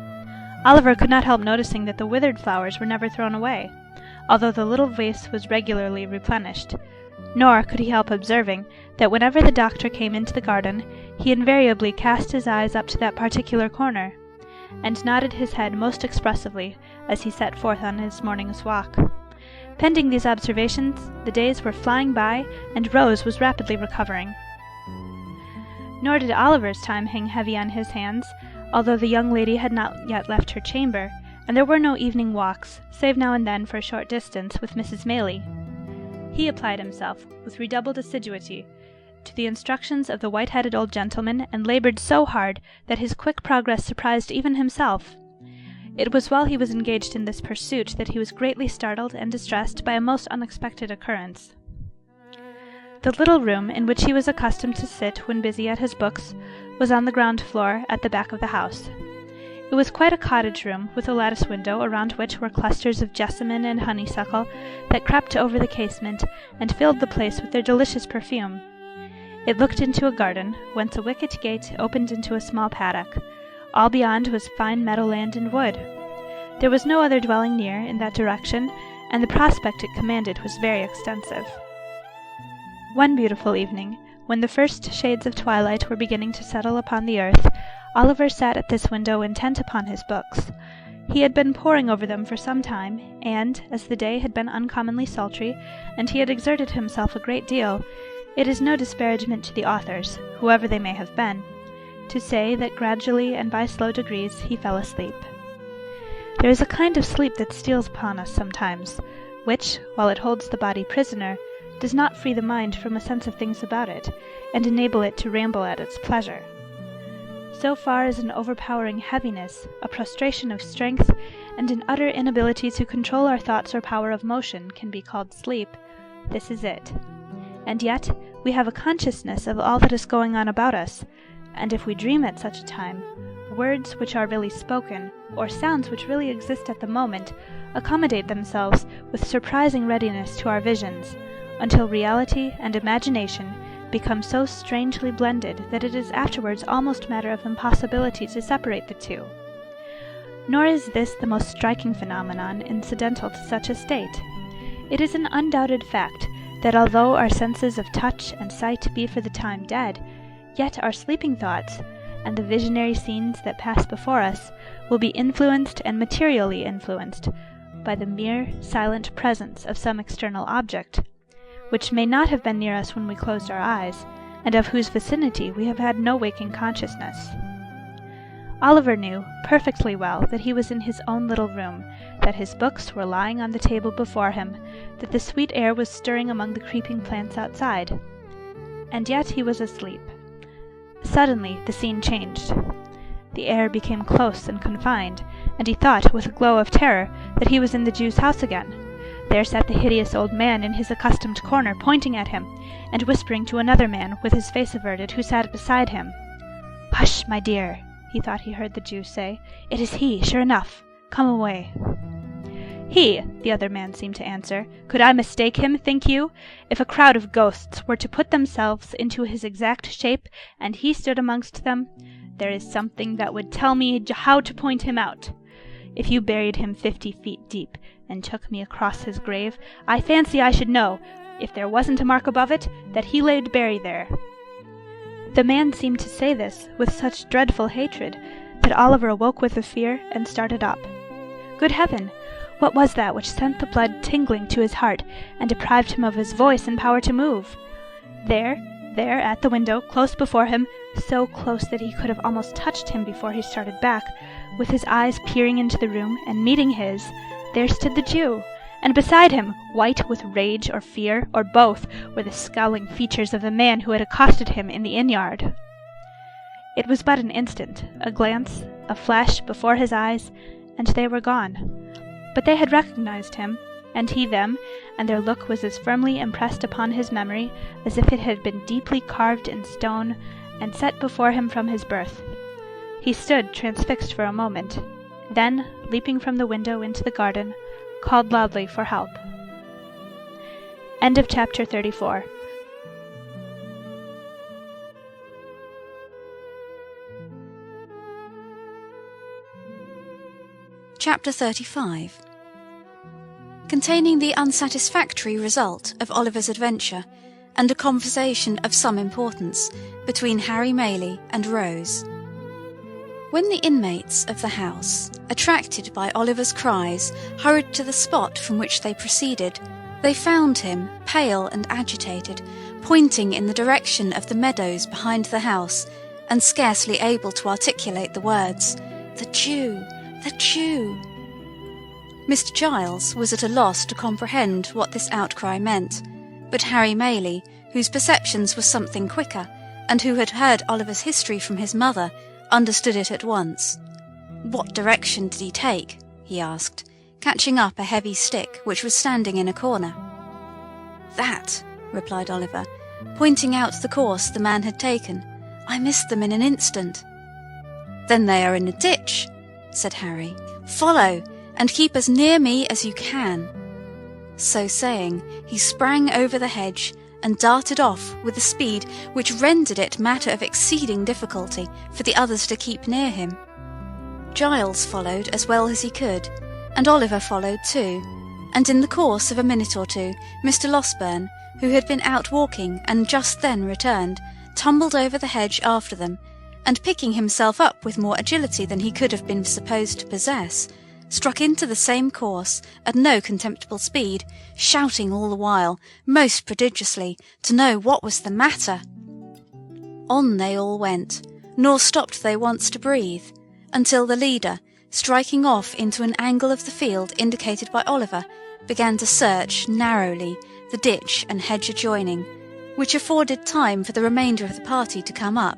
Oliver could not help noticing that the withered flowers were never thrown away, although the little vase was regularly replenished. Nor could he help observing that whenever the doctor came into the garden, he invariably cast his eyes up to that particular corner, and nodded his head most expressively as he set forth on his morning's walk. Pending these observations, the days were flying by, and Rose was rapidly recovering. Nor did Oliver's time hang heavy on his hands, although the young lady had not yet left her chamber, and there were no evening walks, save now and then for a short distance, with Mrs. Maylie. He applied himself, with redoubled assiduity, to the instructions of the white-headed old gentleman, and laboured so hard that his quick progress surprised even himself. It was while he was engaged in this pursuit that he was greatly startled and distressed by a most unexpected occurrence. The little room in which he was accustomed to sit when busy at his books was on the ground floor at the back of the house. It was quite a cottage room, with a lattice window, around which were clusters of jessamine and honeysuckle that crept over the casement and filled the place with their delicious perfume. It looked into a garden, whence a wicket gate opened into a small paddock. All beyond was fine meadowland and wood. There was no other dwelling near in that direction, and the prospect it commanded was very extensive. One beautiful evening, when the first shades of twilight were beginning to settle upon the earth, Oliver sat at this window intent upon his books. He had been poring over them for some time, and, as the day had been uncommonly sultry, and he had exerted himself a great deal, it is no disparagement to the authors, whoever they may have been, to say that gradually and by slow degrees he fell asleep. There is a kind of sleep that steals upon us sometimes, which, while it holds the body prisoner, does not free the mind from a sense of things about it, and enable it to ramble at its pleasure. So far as an overpowering heaviness, a prostration of strength, and an utter inability to control our thoughts or power of motion can be called sleep, this is it. And yet we have a consciousness of all that is going on about us, and if we dream at such a time, words which are really spoken, or sounds which really exist at the moment, accommodate themselves with surprising readiness to our visions, until reality and imagination become so strangely blended that it is afterwards almost matter of impossibility to separate the two. Nor is this the most striking phenomenon incidental to such a state. It is an undoubted fact that although our senses of touch and sight be for the time dead, yet our sleeping thoughts, and the visionary scenes that pass before us, will be influenced and materially influenced by the mere silent presence of some external object, which may not have been near us when we closed our eyes, and of whose vicinity we have had no waking consciousness. Oliver knew perfectly well that he was in his own little room, that his books were lying on the table before him, that the sweet air was stirring among the creeping plants outside. And yet he was asleep. Suddenly the scene changed. The air became close and confined, and he thought, with a glow of terror, that he was in the Jew's house again. There sat the hideous old man in his accustomed corner, pointing at him, and whispering to another man, with his face averted, who sat beside him. "Hush, my dear," he thought he heard the Jew say. "It is he, sure enough. Come away." "He," the other man seemed to answer. "Could I mistake him, think you? If a crowd of ghosts were to put themselves into his exact shape, and he stood amongst them, there is something that would tell me how to point him out. If you buried him 50 feet deep, and took me across his grave, I fancy I should know, if there wasn't a mark above it, that he laid buried there." The man seemed to say this with such dreadful hatred that Oliver awoke with a fear and started up. Good heaven! What was that which sent the blood tingling to his heart, and deprived him of his voice and power to move? There, at the window, close before him, so close that he could have almost touched him before he started back, with his eyes peering into the room and meeting his, there stood the Jew, and beside him, white with rage or fear, or both, were the scowling features of the man who had accosted him in the inn-yard. It was but an instant, a glance, a flash before his eyes, and they were gone. But they had recognized him, and he them, and their look was as firmly impressed upon his memory as if it had been deeply carved in stone and set before him from his birth. He stood transfixed for a moment, then, leaping from the window into the garden, called loudly for help. End of chapter 34. Chapter 35. Containing the unsatisfactory result of Oliver's adventure and a conversation of some importance between Harry Maylie and Rose. When the inmates of the house, attracted by Oliver's cries, hurried to the spot from which they proceeded, they found him, pale and agitated, pointing in the direction of the meadows behind the house, and scarcely able to articulate the words, "The Jew! The Jew!" Mr. Giles was at a loss to comprehend what this outcry meant, but Harry Maylie, whose perceptions were something quicker, and who had heard Oliver's history from his mother, understood it at once. "What direction did he take?" he asked, catching up a heavy stick which was standing in a corner. "That," replied Oliver, pointing out the course the man had taken. "I missed them in an instant." "Then they are in a ditch," said Harry. "Follow, and keep as near me as you can." So saying, he sprang over the hedge and darted off with a speed which rendered it matter of exceeding difficulty for the others to keep near him. Giles followed as well as he could, and Oliver followed too, and in the course of a minute or two Mr. Losberne, who had been out walking and just then returned, tumbled over the hedge after them, and picking himself up with more agility than he could have been supposed to possess, struck into the same course at no contemptible speed, shouting all the while, most prodigiously, to know what was the matter. On they all went, nor stopped they once to breathe, until the leader, striking off into an angle of the field indicated by Oliver, began to search narrowly the ditch and hedge adjoining, which afforded time for the remainder of the party to come up,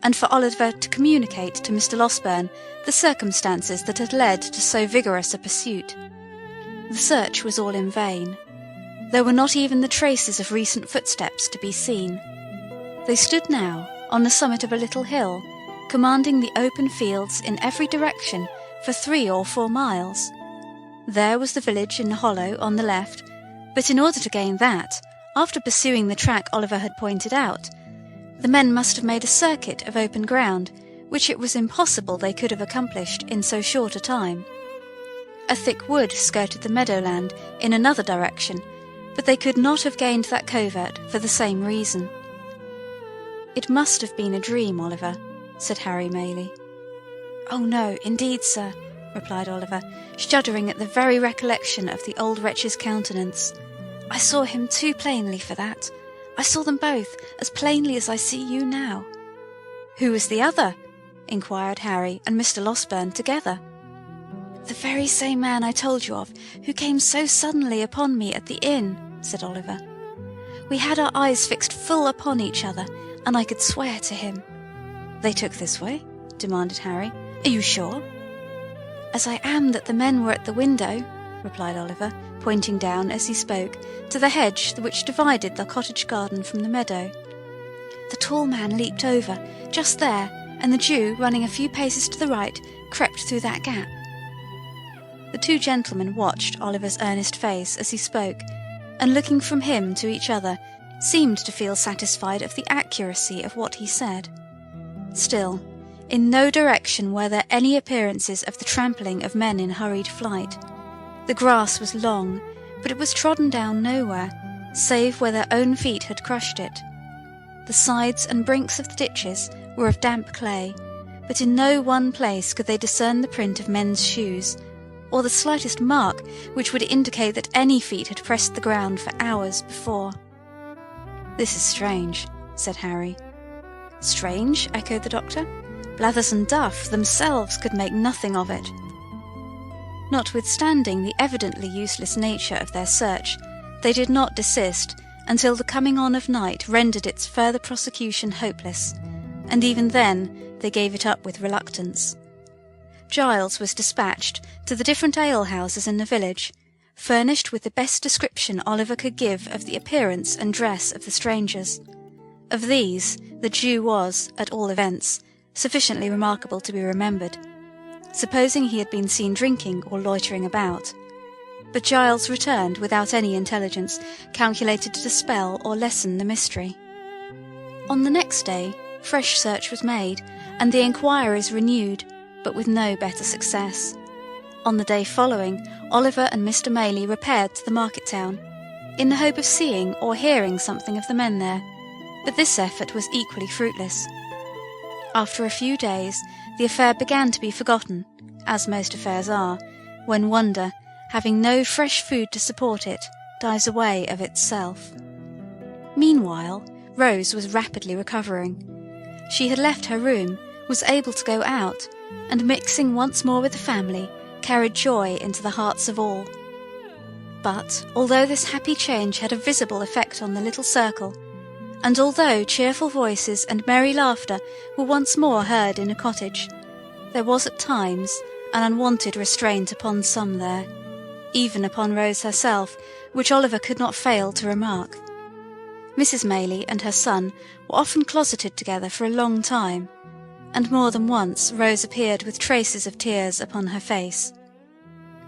and for Oliver to communicate to Mr. Losberne the circumstances that had led to so vigorous a pursuit. The search was all in vain. There were not even the traces of recent footsteps to be seen. They stood now on the summit of a little hill, commanding the open fields in every direction for 3 or 4 miles. There was the village in the hollow on the left, but in order to gain that, after pursuing the track Oliver had pointed out, the men must have made a circuit of open ground, which it was impossible they could have accomplished in so short a time. A thick wood skirted the meadowland in another direction, but they could not have gained that covert for the same reason. "It must have been a dream, Oliver," said Harry Maylie. "Oh no, indeed, sir," replied Oliver, shuddering at the very recollection of the old wretch's countenance. "I saw him too plainly for that. I saw them both as plainly as I see you now." "Who was the other?" inquired Harry and Mr. Losberne together. "The very same man I told you of, who came so suddenly upon me at the inn," said Oliver. "We had our eyes fixed full upon each other, and I could swear to him." "They took this way?" demanded Harry. "Are you sure?" "As I am that the men were at the window," replied Oliver, pointing down as he spoke to the hedge which divided the cottage garden from the meadow. "The tall man leaped over, just there, and the Jew, running a few paces to the right, crept through that gap." The 2 gentlemen watched Oliver's earnest face as he spoke, and looking from him to each other, seemed to feel satisfied of the accuracy of what he said. Still, in no direction were there any appearances of the trampling of men in hurried flight. The grass was long, but it was trodden down nowhere, save where their own feet had crushed it. The sides and brinks of the ditches were of damp clay, but in no one place could they discern the print of men's shoes, or the slightest mark which would indicate that any feet had pressed the ground for hours before. "This is strange," said Harry. "Strange?" echoed the doctor. "Blathers and Duff themselves could make nothing of it." Notwithstanding the evidently useless nature of their search, they did not desist until the coming on of night rendered its further prosecution hopeless, and even then they gave it up with reluctance. Giles was dispatched to the different alehouses in the village, furnished with the best description Oliver could give of the appearance and dress of the strangers. Of these, the Jew was, at all events, sufficiently remarkable to be remembered, supposing he had been seen drinking or loitering about. But Giles returned without any intelligence calculated to dispel or lessen the mystery. On the next day, fresh search was made, and the inquiries renewed, but with no better success. On the day following, Oliver and Mr. Maylie repaired to the market town, in the hope of seeing or hearing something of the men there, but this effort was equally fruitless. After a few days, the affair began to be forgotten, as most affairs are, when wonder, having no fresh food to support it, dies away of itself. Meanwhile, Rose was rapidly recovering. She had left her room, was able to go out, and mixing once more with the family, carried joy into the hearts of all. But, although this happy change had a visible effect on the little circle, and although cheerful voices and merry laughter were once more heard in a cottage, there was at times an unwonted restraint upon some there, even upon Rose herself, which Oliver could not fail to remark. Mrs. Maylie and her son were often closeted together for a long time, and more than once Rose appeared with traces of tears upon her face.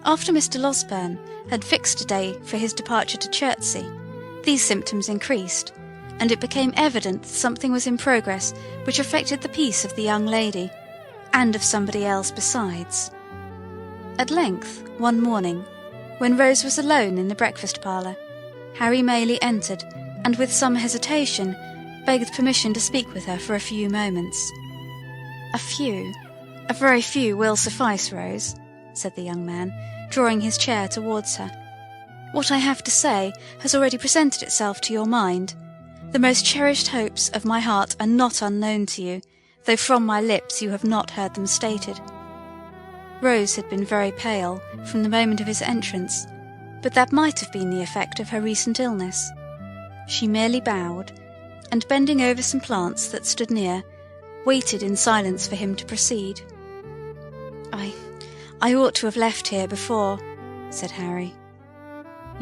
After Mr. Losberne had fixed a day for his departure to Chertsey, these symptoms increased, and it became evident that something was in progress which affected the peace of the young lady, and of somebody else besides. At length, one morning, when Rose was alone in the breakfast parlour, Harry Maylie entered, and with some hesitation begged permission to speak with her for a few moments. A very few will suffice, Rose," said the young man, drawing his chair towards her. "What I have to say has already presented itself to your mind. The most cherished hopes of my heart are not unknown to you, though from my lips you have not heard them stated." Rose had been very pale from the moment of his entrance, but that might have been the effect of her recent illness. She merely bowed, and bending over some plants that stood near, waited in silence for him to proceed. I ought to have left here before," said Harry.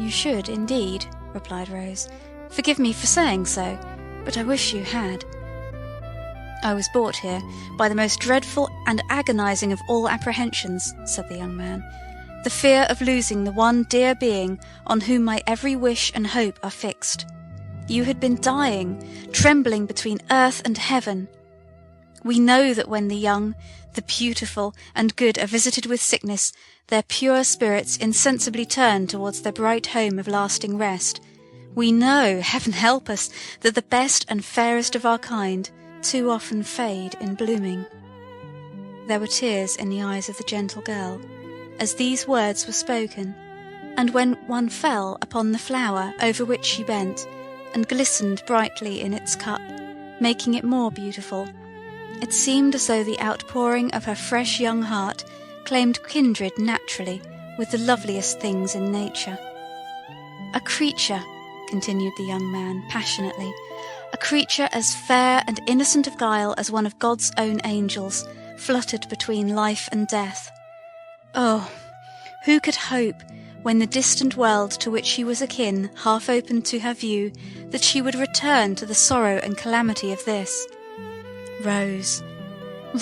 "You should, indeed," replied Rose. "Forgive me for saying so, but I wish you had." "I was brought here by the most dreadful and agonizing of all apprehensions," said the young man, "the fear of losing the one dear being on whom my every wish and hope are fixed. You had been dying, trembling between earth and heaven. We know that when the young, the beautiful, and good are visited with sickness, their pure spirits insensibly turn towards their bright home of lasting rest. We know, heaven help us, that the best and fairest of our kind too often fade in blooming." There were tears in the eyes of the gentle girl, as these words were spoken, and when one fell upon the flower over which she bent, and glistened brightly in its cup, making it more beautiful, it seemed as though the outpouring of her fresh young heart claimed kindred naturally with the loveliest things in nature. "A creature," continued the young man passionately, "a creature as fair and innocent of guile as one of God's own angels, fluttered between life and death. Oh, who could hope, when the distant world to which she was akin half opened to her view, that she would return to the sorrow and calamity of this? Rose,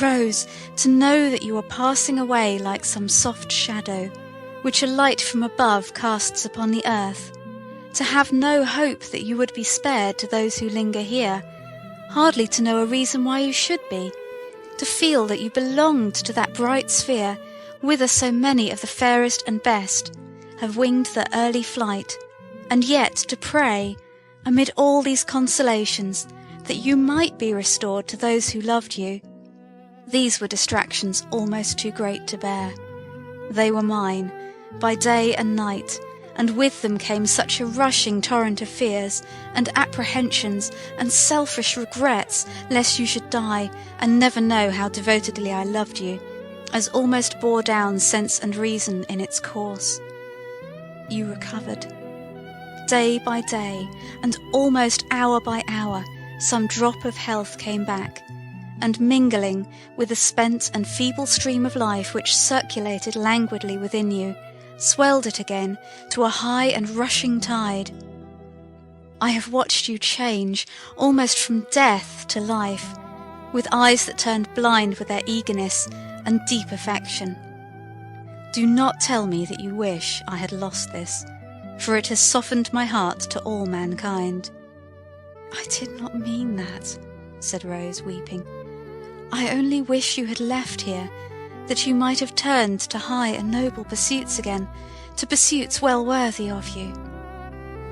Rose, to know that you are passing away like some soft shadow, which a light from above casts upon the earth, to have no hope that you would be spared to those who linger here, hardly to know a reason why you should be, to feel that you belonged to that bright sphere, whither so many of the fairest and best have winged their early flight, and yet to pray, amid all these consolations, that you might be restored to those who loved you. These were distractions almost too great to bear. They were mine, by day and night, and with them came such a rushing torrent of fears, and apprehensions, and selfish regrets, lest you should die, and never know how devotedly I loved you, as almost bore down sense and reason in its course. You recovered. Day by day, and almost hour by hour, some drop of health came back, and mingling with the spent and feeble stream of life which circulated languidly within you, swelled it again to a high and rushing tide. I have watched you change, almost from death to life, with eyes that turned blind with their eagerness and deep affection. Do not tell me that you wish I had lost this, for it has softened my heart to all mankind. I did not mean that, said Rose, weeping. I only wish you had left here, that you might have turned to high and noble pursuits again, to pursuits well worthy of you.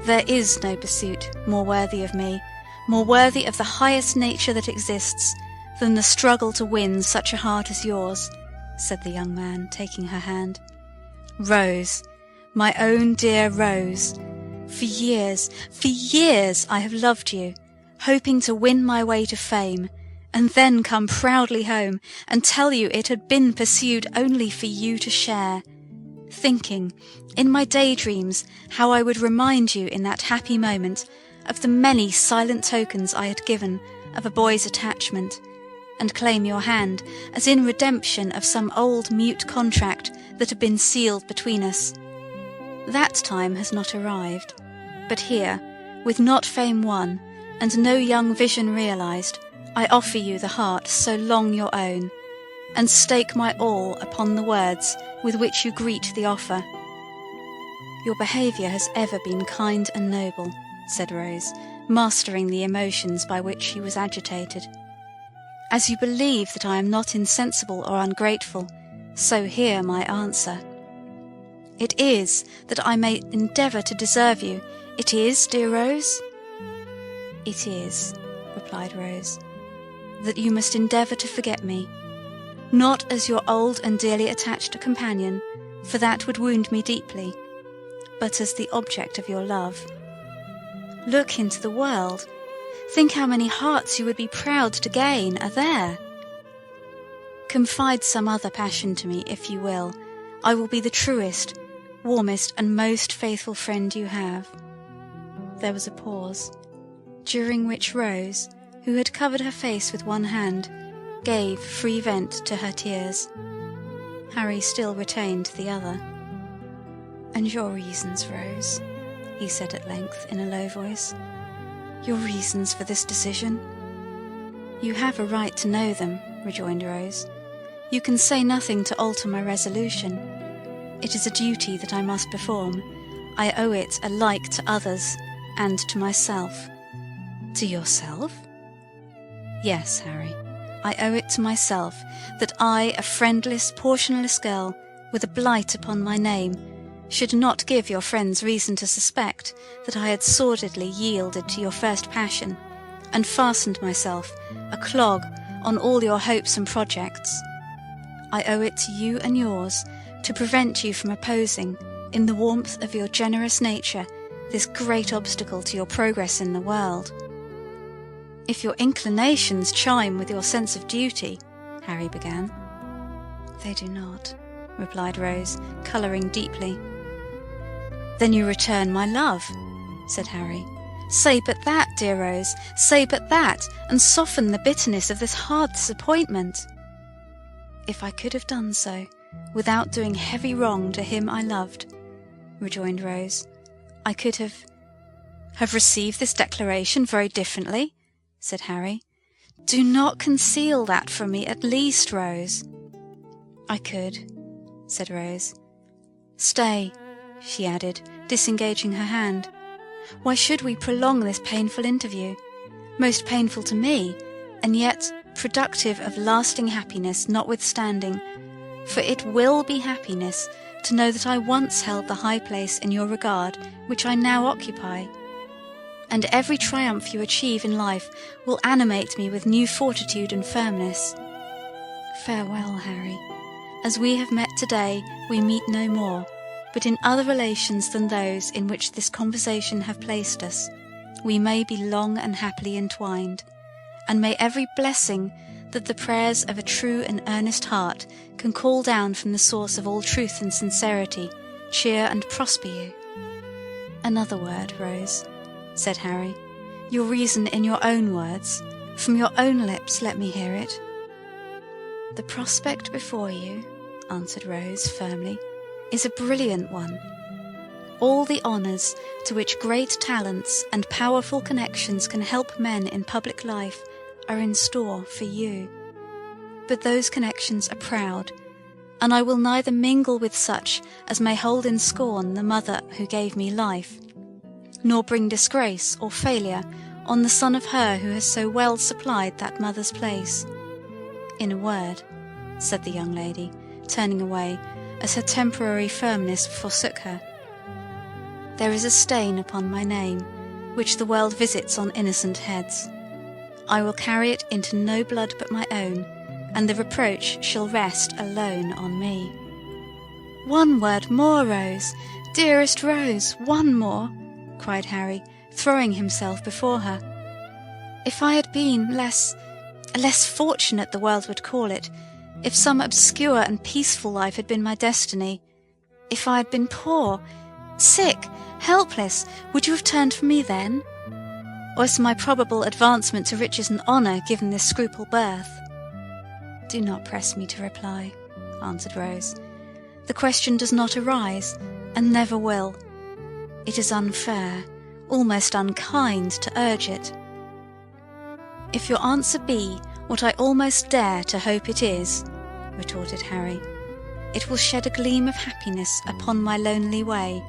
There is no pursuit more worthy of me, more worthy of the highest nature that exists, than the struggle to win such a heart as yours, said the young man, taking her hand. Rose, my own dear Rose, for years I have loved you, hoping to win my way to fame, and then come proudly home and tell you it had been pursued only for you to share, thinking, in my daydreams, how I would remind you in that happy moment of the many silent tokens I had given of a boy's attachment, and claim your hand as in redemption of some old mute contract that had been sealed between us. That time has not arrived, but here, with not fame won, and no young vision realized, I offer you the heart so long your own, and stake my all upon the words with which you greet the offer. Your behaviour has ever been kind and noble, said Rose, mastering the emotions by which she was agitated. As you believe that I am not insensible or ungrateful, so hear my answer. It is that I may endeavour to deserve you. It is, dear Rose? It is, replied Rose, that you must endeavour to forget me, not as your old and dearly attached companion, for that would wound me deeply, but as the object of your love. Look into the world. Think how many hearts you would be proud to gain are there. Confide some other passion to me, if you will. I will be the truest, warmest, and most faithful friend you have. There was a pause, during which Rose, who had covered her face with one hand, gave free vent to her tears. Harry still retained the other. And your reasons, Rose, he said at length in a low voice. Your reasons for this decision? You have a right to know them, rejoined Rose. You can say nothing to alter my resolution. It is a duty that I must perform. I owe it alike to others and to myself. To yourself? Yes, Harry, I owe it to myself that I, a friendless, portionless girl, with a blight upon my name, should not give your friends reason to suspect that I had sordidly yielded to your first passion, and fastened myself, a clog, on all your hopes and projects. I owe it to you and yours to prevent you from opposing, in the warmth of your generous nature, this great obstacle to your progress in the world. If your inclinations chime with your sense of duty, Harry began. They do not, replied Rose, colouring deeply. Then you return my love, said Harry. Say but that, dear Rose, say but that, and soften the bitterness of this hard disappointment. If I could have done so, without doing heavy wrong to him I loved, rejoined Rose, I could have received this declaration very differently, said Harry. Do not conceal that from me, at least, Rose. I could, said Rose. Stay, she added, disengaging her hand. Why should we prolong this painful interview? Most painful to me, and yet productive of lasting happiness notwithstanding, for it will be happiness to know that I once held the high place in your regard which I now occupy, and every triumph you achieve in life will animate me with new fortitude and firmness. Farewell, Harry. As we have met today, we meet no more, but in other relations than those in which this conversation have placed us, we may be long and happily entwined, and may every blessing that the prayers of a true and earnest heart can call down from the source of all truth and sincerity cheer and prosper you. Another word, Rose, said Harry. Your reason in your own words. From your own lips let me hear it. The prospect before you, answered Rose firmly, is a brilliant one. All the honours to which great talents and powerful connections can help men in public life are in store for you. But those connections are proud, and I will neither mingle with such as may hold in scorn the mother who gave me life, nor bring disgrace or failure on the son of her who has so well supplied that mother's place. In a word, said the young lady, turning away, as her temporary firmness forsook her, there is a stain upon my name, which the world visits on innocent heads. I will carry it into no blood but my own, and the reproach shall rest alone on me. One word more, Rose, dearest Rose, one more, cried Harry, throwing himself before her. If I had been less fortunate, the world would call it, if some obscure and peaceful life had been my destiny, if I had been poor, sick, helpless, would you have turned from me then? Or is my probable advancement to riches and honour given this scruple birth? Do not press me to reply, answered Rose. The question does not arise, and never will. It is unfair, almost unkind, to urge it. If your answer be what I almost dare to hope it is, retorted Harry, it will shed a gleam of happiness upon my lonely way,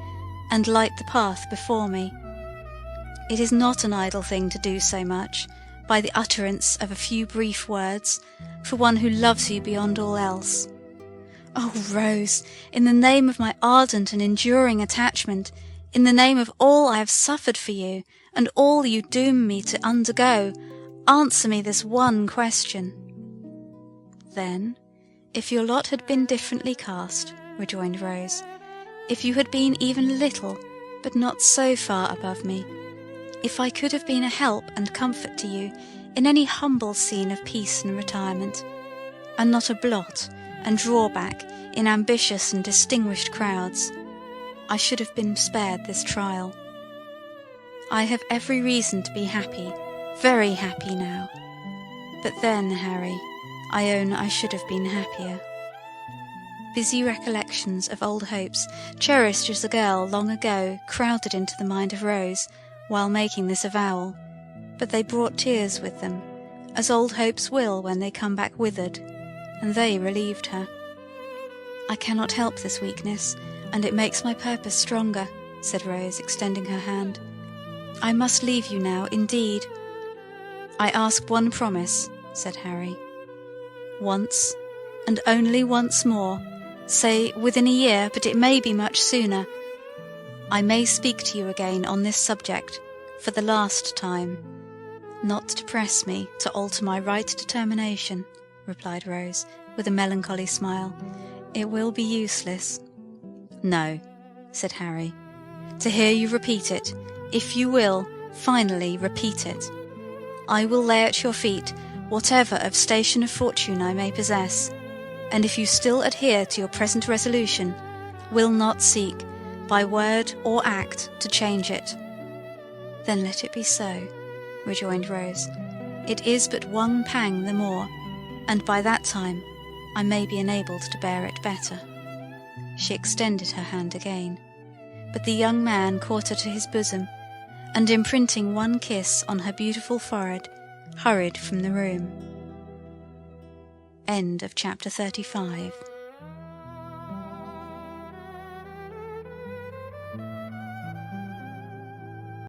and light the path before me. It is not an idle thing to do so much, by the utterance of a few brief words, for one who loves you beyond all else. Oh, Rose, in the name of my ardent and enduring attachment, in the name of all I have suffered for you, and all you doom me to undergo, answer me this one question. Then, if your lot had been differently cast, rejoined Rose, if you had been even little, but not so far above me, if I could have been a help and comfort to you in any humble scene of peace and retirement, and not a blot and drawback in ambitious and distinguished crowds, I should have been spared this trial. I have every reason to be happy, very happy now. But then, Harry, I own I should have been happier. Busy recollections of old hopes, cherished as a girl long ago, crowded into the mind of Rose while making this avowal, but they brought tears with them, as old hopes will when they come back withered, and they relieved her. I cannot help this weakness, and it makes my purpose stronger, said Rose, extending her hand. I must leave you now, indeed. I ask one promise, said Harry. Once, and only once more, say within a year, but it may be much sooner, I may speak to you again on this subject, for the last time. Not to press me to alter my right determination, replied Rose, with a melancholy smile. It will be useless. No, said Harry, to hear you repeat it, if you will, finally repeat it. I will lay at your feet whatever of station of fortune I may possess, and if you still adhere to your present resolution, will not seek, by word or act, to change it. Then let it be so, rejoined Rose. It is but one pang the more, and by that time I may be enabled to bear it better. She extended her hand again, but the young man caught her to his bosom, and imprinting one kiss on her beautiful forehead, hurried from the room. End of chapter 35.